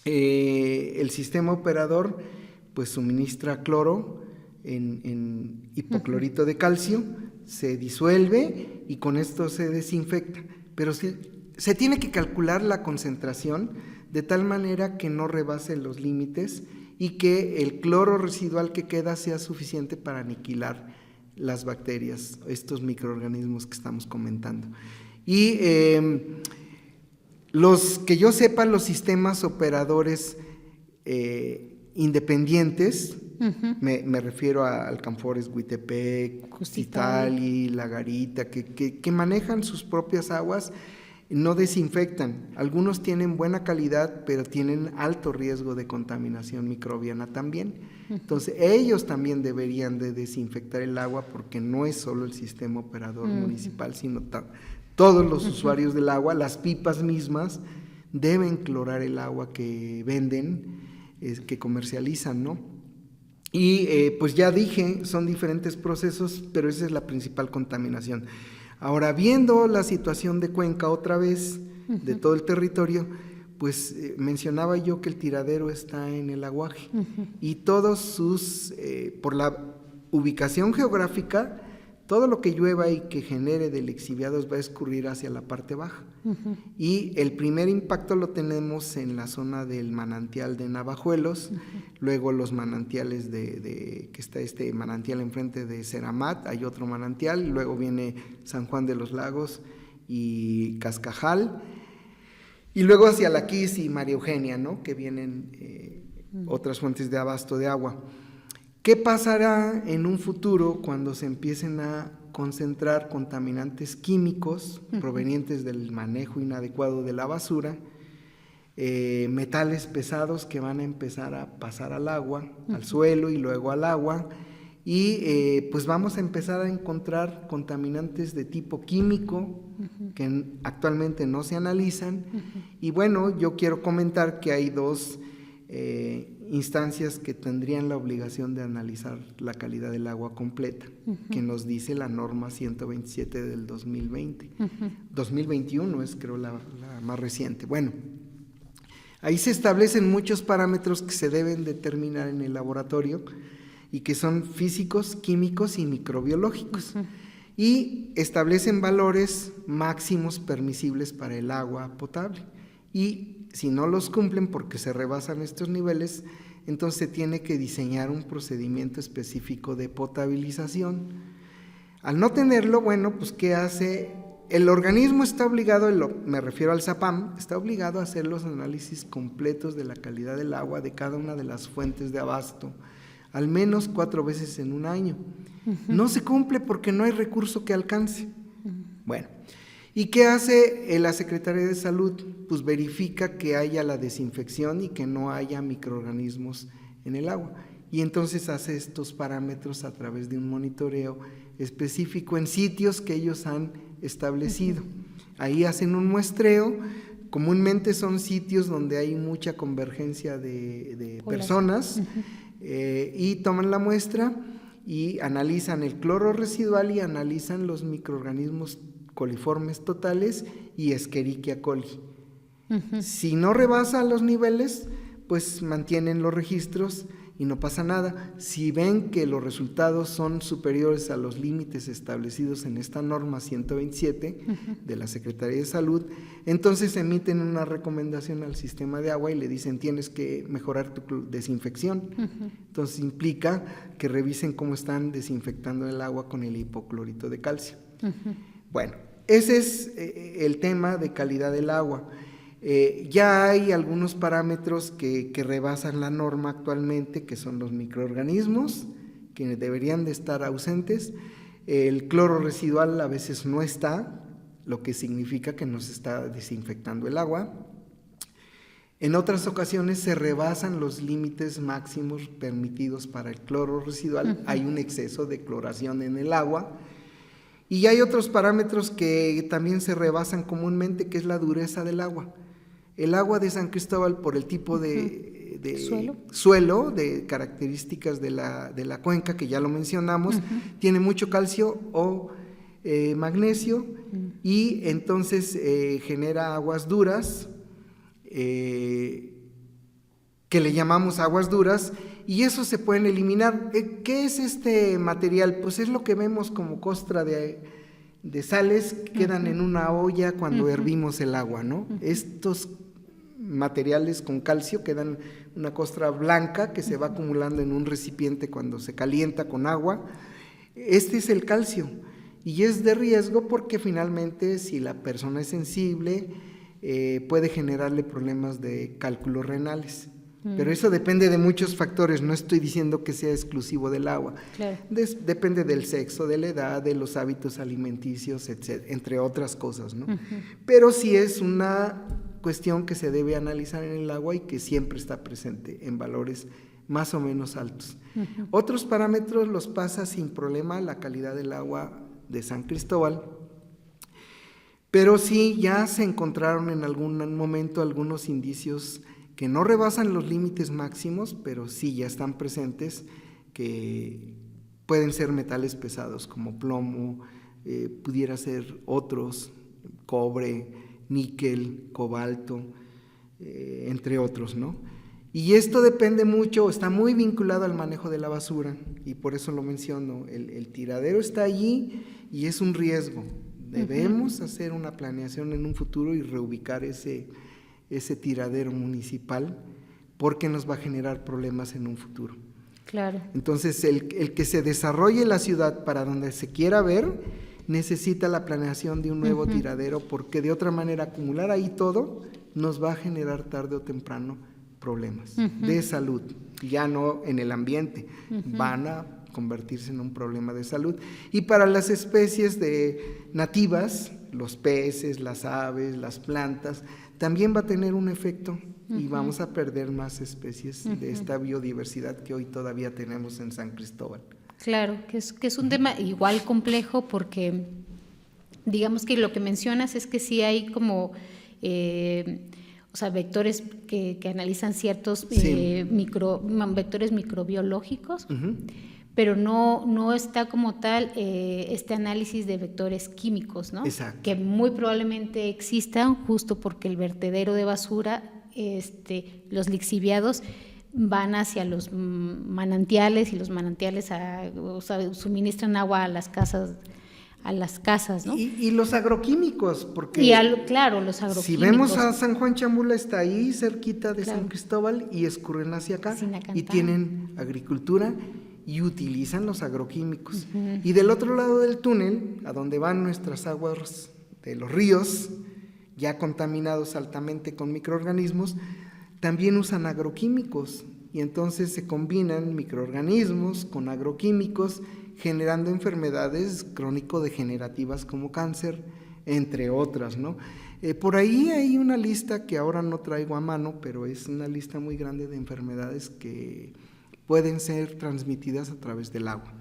El sistema operador pues suministra cloro en hipoclorito de calcio, se disuelve y con esto se desinfecta, pero se tiene que calcular la concentración de tal manera que no rebase los límites y que el cloro residual que queda sea suficiente para aniquilar las bacterias, estos microorganismos que estamos comentando. Y los que yo sepa, los sistemas operadores independientes, me refiero a Alcanfores, Huitepec, Custitali, La Garita, que manejan sus propias aguas, no desinfectan. Algunos tienen buena calidad, pero tienen alto riesgo de contaminación microbiana también. Entonces, ellos también deberían de desinfectar el agua, porque no es solo el sistema operador municipal, sino todos los usuarios del agua, las pipas mismas, deben clorar el agua que venden, que comercializan, ¿no? Y pues ya dije, son diferentes procesos, pero esa es la principal contaminación. Ahora, viendo la situación de Cuenca otra vez, de todo el territorio, pues mencionaba yo que el tiradero está en el aguaje, y todos sus, por la ubicación geográfica, todo lo que llueva y que genere de lixiviados va a escurrir hacia la parte baja. Y el primer impacto lo tenemos en la zona del manantial de Navajuelos, luego los manantiales que está este manantial enfrente de Ceramat, hay otro manantial, y luego viene San Juan de los Lagos y Cascajal, y luego hacia La Quis y María Eugenia, ¿no? Que vienen otras fuentes de abasto de agua. ¿Qué pasará en un futuro cuando se empiecen a concentrar contaminantes químicos provenientes del manejo inadecuado de la basura, metales pesados que van a empezar a pasar al agua, al suelo y luego al agua, y pues vamos a empezar a encontrar contaminantes de tipo químico que actualmente no se analizan? Y bueno, yo quiero comentar que hay dos instancias que tendrían la obligación de analizar la calidad del agua completa, que nos dice la norma 127 del 2020. 2021 es, creo, la más reciente. Bueno, ahí se establecen muchos parámetros que se deben determinar en el laboratorio y que son físicos, químicos y microbiológicos, y establecen valores máximos permisibles para el agua potable, y si no los cumplen porque se rebasan estos niveles, entonces se tiene que diseñar un procedimiento específico de potabilización. Al no tenerlo, bueno, pues ¿qué hace? El organismo está obligado, me refiero al SAPAM, está obligado a hacer los análisis completos de la calidad del agua de cada una de las fuentes de abasto, al menos 4 veces en un año. No se cumple porque no hay recurso que alcance. Bueno, ¿y qué hace la Secretaría de Salud? Pues verifica que haya la desinfección y que no haya microorganismos en el agua. Y entonces hace estos parámetros a través de un monitoreo específico en sitios que ellos han establecido. Ahí hacen un muestreo. Comúnmente son sitios donde hay mucha convergencia de personas, y toman la muestra y analizan el cloro residual y analizan los microorganismos coliformes totales y Escherichia coli. Si no rebasa los niveles, pues mantienen los registros y no pasa nada. Si ven que los resultados son superiores a los límites establecidos en esta norma 127 de la Secretaría de Salud, entonces emiten una recomendación al sistema de agua y le dicen: tienes que mejorar tu desinfección. Entonces implica que revisen cómo están desinfectando el agua con el hipoclorito de calcio. Bueno, ese es el tema de calidad del agua. Ya hay algunos parámetros que rebasan la norma actualmente, que son los microorganismos, que deberían de estar ausentes. El cloro residual a veces no está, lo que significa que no se está desinfectando el agua. En otras ocasiones se rebasan los límites máximos permitidos para el cloro residual, hay un exceso de cloración en el agua. Y hay otros parámetros que también se rebasan comúnmente, que es la dureza del agua. El agua de San Cristóbal, por el tipo de suelo, de características de la cuenca, que ya lo mencionamos, tiene mucho calcio o magnesio, y entonces genera aguas duras, que le llamamos aguas duras, y eso se pueden eliminar. ¿Qué es este material? Pues es lo que vemos como costra de sales que quedan en una olla cuando hervimos el agua, ¿no? Estos materiales con calcio quedan una costra blanca que se va acumulando en un recipiente cuando se calienta con agua. Este es el calcio, y es de riesgo porque finalmente, si la persona es sensible, puede generarle problemas de cálculos renales. Pero eso depende de muchos factores, no estoy diciendo que sea exclusivo del agua. Claro. Depende del sexo, de la edad, de los hábitos alimenticios, entre otras cosas, ¿no? Pero sí es una cuestión que se debe analizar en el agua y que siempre está presente en valores más o menos altos. Otros parámetros los pasa sin problema la calidad del agua de San Cristóbal, pero sí ya se encontraron en algún momento algunos indicios que no rebasan los límites máximos, pero sí ya están presentes, que pueden ser metales pesados como plomo, pudiera ser otros, cobre, níquel, cobalto, entre otros, ¿no? Y esto depende mucho, está muy vinculado al manejo de la basura, y por eso lo menciono, el tiradero está allí y es un riesgo. Debemos hacer una planeación en un futuro y reubicar ese tiradero municipal, porque nos va a generar problemas en un futuro. Claro. Entonces, el que se desarrolle la ciudad para donde se quiera ver, necesita la planeación de un nuevo tiradero, porque de otra manera acumular ahí todo nos va a generar tarde o temprano problemas de salud, ya no en el ambiente, van a convertirse en un problema de salud. Y para las especies nativas, los peces, las aves, las plantas, también va a tener un efecto y vamos a perder más especies de esta biodiversidad que hoy todavía tenemos en San Cristóbal. Claro, que es un tema igual complejo, porque digamos que lo que mencionas es que sí hay como vectores que analizan ciertos vectores microbiológicos, pero no está como tal este análisis de vectores químicos, ¿no? Exacto. Que muy probablemente existan, justo porque el vertedero de basura, los lixiviados van hacia los manantiales, y los manantiales suministran agua a las casas, ¿no? Y los agroquímicos, porque claro, los agroquímicos. Si vemos a San Juan Chamula, está ahí cerquita de San Cristóbal y escurren hacia acá y tienen agricultura y utilizan los agroquímicos. Y del otro lado del túnel, a donde van nuestras aguas de los ríos, ya contaminados altamente con microorganismos, también usan agroquímicos, y entonces se combinan microorganismos con agroquímicos, generando enfermedades crónico-degenerativas como cáncer, entre otras, ¿no? Por ahí hay una lista que ahora no traigo a mano, pero es una lista muy grande de enfermedades que pueden ser transmitidas a través del agua.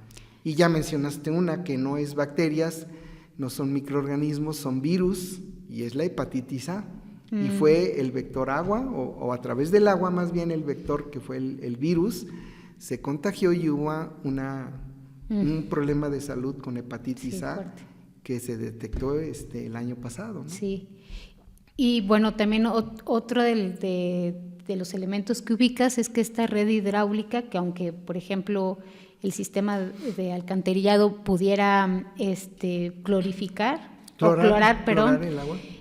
Y ya mencionaste una que no es bacterias, no son microorganismos, son virus, y es la hepatitis A. Y fue el vector agua, o a través del agua más bien el vector, que fue el virus, se contagió y hubo un problema de salud con hepatitis A, fuerte, que se detectó el año pasado, ¿no? Sí. Y bueno, también otro de los elementos que ubicas es que esta red hidráulica, que aunque, por ejemplo, el sistema de alcantarillado pudiera clorar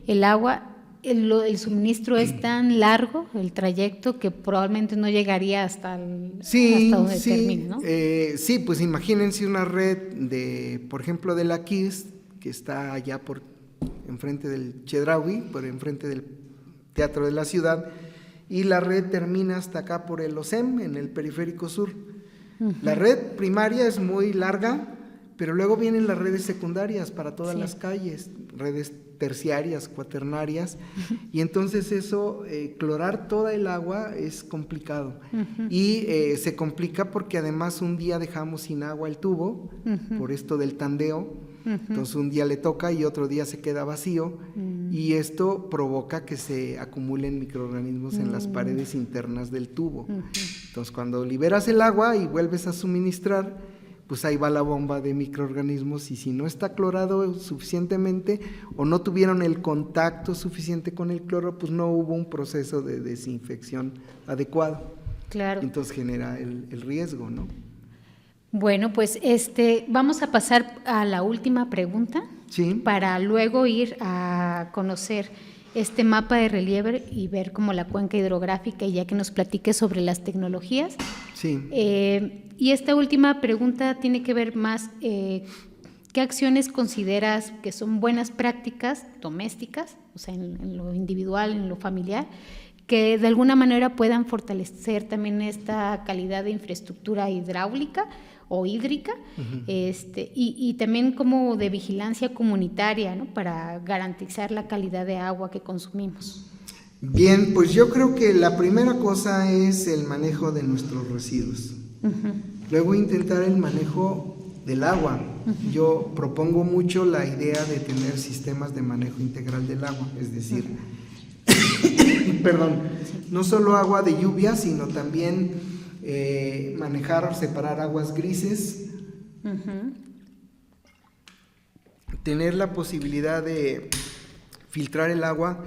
el agua, el suministro es tan largo, el trayecto, que probablemente no llegaría hasta donde termine, ¿no? Sí, pues imagínense una red por ejemplo, de la KISS, que está allá enfrente del Chedraui, por enfrente del Teatro de la Ciudad, y la red termina hasta acá por el OSEM, en el Periférico Sur. La red primaria es muy larga, pero luego vienen las redes secundarias para todas las calles, redes terciarias, cuaternarias, y entonces eso, clorar toda el agua es complicado. Y se complica porque además un día dejamos sin agua el tubo, por esto del tandeo, entonces un día le toca y otro día se queda vacío, y esto provoca que se acumulen microorganismos en las paredes internas del tubo. Entonces cuando liberas el agua y vuelves a suministrar, pues ahí va la bomba de microorganismos, y si no está clorado suficientemente o no tuvieron el contacto suficiente con el cloro, pues no hubo un proceso de desinfección adecuado. Claro. Entonces genera el riesgo, ¿no? Bueno, pues vamos a pasar a la última pregunta, para luego ir a conocer este mapa de relieve y ver como la cuenca hidrográfica, y ya que nos platiques sobre las tecnologías. Sí. Y esta última pregunta tiene que ver más, ¿qué acciones consideras que son buenas prácticas domésticas, o sea, en lo individual, en lo familiar, que de alguna manera puedan fortalecer también esta calidad de infraestructura hidráulica o hídrica, y también como de vigilancia comunitaria, ¿no? Para garantizar la calidad de agua que consumimos. Bien, pues yo creo que la primera cosa es el manejo de nuestros residuos. Luego intentar el manejo del agua. Yo propongo mucho la idea de tener sistemas de manejo integral del agua, es decir, perdón, no solo agua de lluvia, sino también manejar o separar aguas grises, tener la posibilidad de filtrar el agua.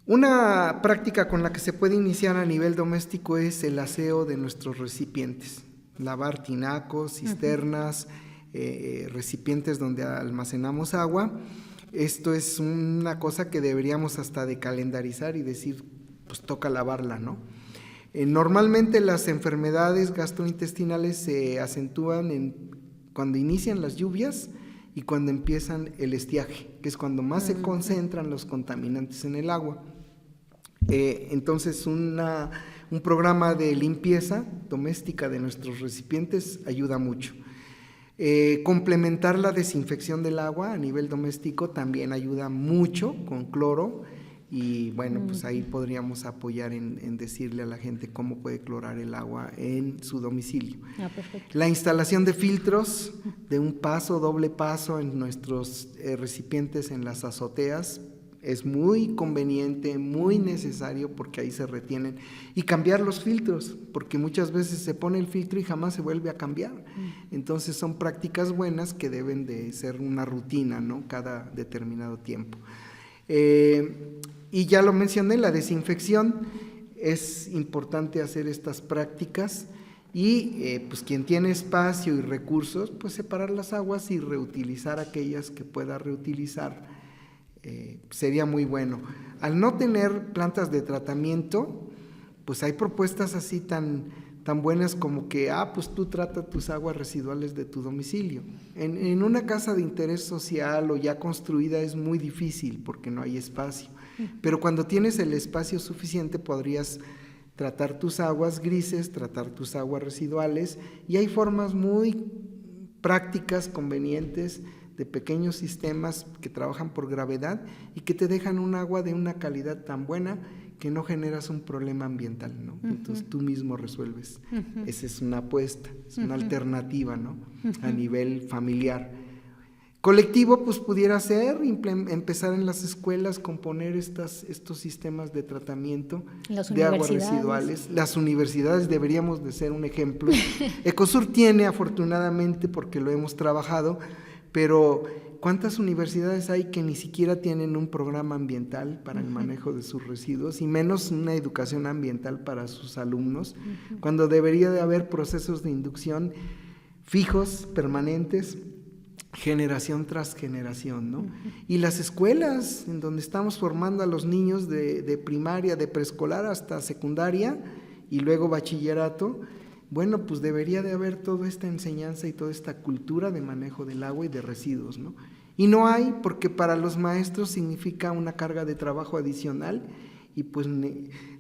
Una práctica con la que se puede iniciar a nivel doméstico es el aseo de nuestros recipientes, lavar tinacos, cisternas, recipientes donde almacenamos agua. Esto es una cosa que deberíamos hasta de calendarizar y decir, pues toca lavarla, ¿no? Normalmente las enfermedades gastrointestinales se acentúan cuando inician las lluvias y cuando empiezan el estiaje, que es cuando más se concentran los contaminantes en el agua. Entonces un programa de limpieza doméstica de nuestros recipientes ayuda mucho. Complementar la desinfección del agua a nivel doméstico también ayuda mucho con cloro, y bueno, pues ahí podríamos apoyar en decirle a la gente cómo puede clorar el agua en su domicilio. Perfecto. La instalación de filtros de un paso, doble paso en nuestros recipientes en las azoteas es muy conveniente, muy necesario, porque ahí se retienen, y cambiar los filtros, porque muchas veces se pone el filtro y jamás se vuelve a cambiar. Entonces son prácticas buenas que deben de ser una rutina, ¿no? Cada determinado tiempo. Y ya lo mencioné, la desinfección, es importante hacer estas prácticas, y pues quien tiene espacio y recursos, pues separar las aguas y reutilizar aquellas que pueda reutilizar. Sería muy bueno. Al no tener plantas de tratamiento, pues hay propuestas así tan buenas como que, pues tú trata tus aguas residuales de tu domicilio. En una casa de interés social o ya construida es muy difícil porque no hay espacio, pero cuando tienes el espacio suficiente podrías tratar tus aguas grises, tratar tus aguas residuales, y hay formas muy prácticas, convenientes, de pequeños sistemas que trabajan por gravedad y que te dejan un agua de una calidad tan buena que no generas un problema ambiental, ¿no? Entonces tú mismo resuelves. Esa es una apuesta, es una alternativa, ¿no? A nivel familiar. Colectivo, pues pudiera ser empezar en las escuelas con poner estos sistemas de tratamiento de aguas residuales. Las universidades deberíamos de ser un ejemplo. Ecosur tiene, afortunadamente, porque lo hemos trabajado, pero ¿cuántas universidades hay que ni siquiera tienen un programa ambiental para el manejo de sus residuos, y menos una educación ambiental para sus alumnos, cuando debería de haber procesos de inducción fijos, permanentes, generación tras generación, ¿no? Y las escuelas en donde estamos formando a los niños de primaria, de preescolar hasta secundaria y luego bachillerato, bueno, pues debería de haber toda esta enseñanza y toda esta cultura de manejo del agua y de residuos, ¿no? Y no hay, porque para los maestros significa una carga de trabajo adicional, y pues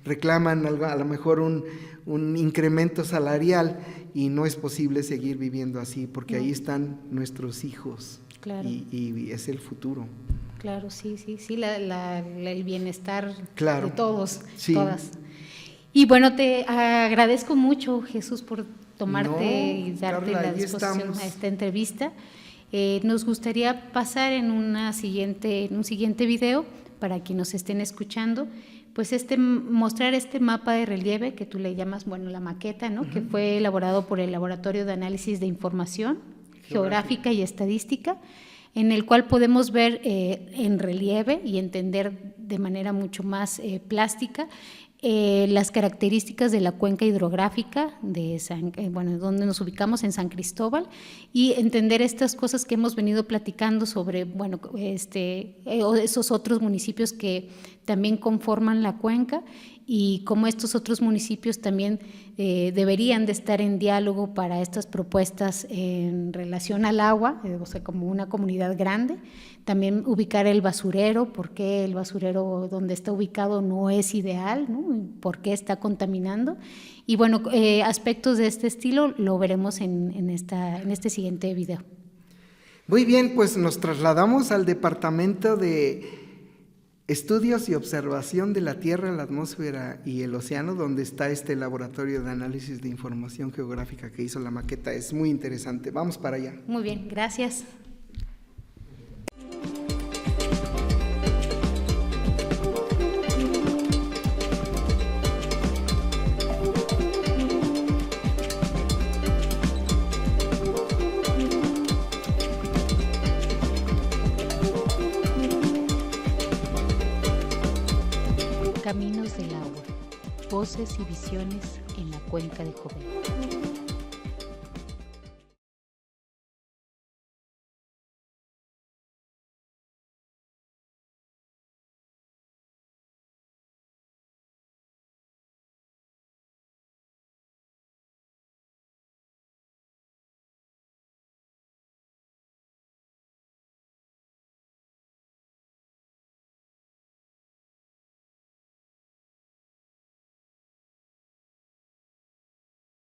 reclaman a lo mejor un incremento salarial, y no es posible seguir viviendo así, porque ahí están nuestros hijos. Claro. Y es el futuro. Claro, sí, el bienestar, claro, de todos, sí. Todas. Y bueno, te agradezco mucho, Jesús, por tomarte y darte Carla, la disposición a esta entrevista. Nos gustaría pasar en un siguiente video, para quienes nos estén escuchando, pues mostrar este mapa de relieve que tú le llamas, bueno, la maqueta, ¿no? Que fue elaborado por el Laboratorio de Análisis de Información Geográfica y Estadística, en el cual podemos ver en relieve y entender de manera mucho más plástica las características de la cuenca hidrográfica de donde nos ubicamos en San Cristóbal, y entender estas cosas que hemos venido platicando sobre, bueno, esos otros municipios que también conforman la cuenca, y cómo estos otros municipios también deberían de estar en diálogo para estas propuestas en relación al agua, o sea, como una comunidad grande. También ubicar el basurero, por qué el basurero donde está ubicado no es ideal, ¿no? Por qué está contaminando. Y bueno, aspectos de este estilo lo veremos en este siguiente video. Muy bien, pues nos trasladamos al Departamento de Estudios y Observación de la Tierra, la Atmósfera y el Océano, donde está este laboratorio de análisis de información geográfica que hizo la maqueta. Es muy interesante. Vamos para allá. Muy bien, gracias. Caminos del agua, voces y visiones en la cuenca de Jovel.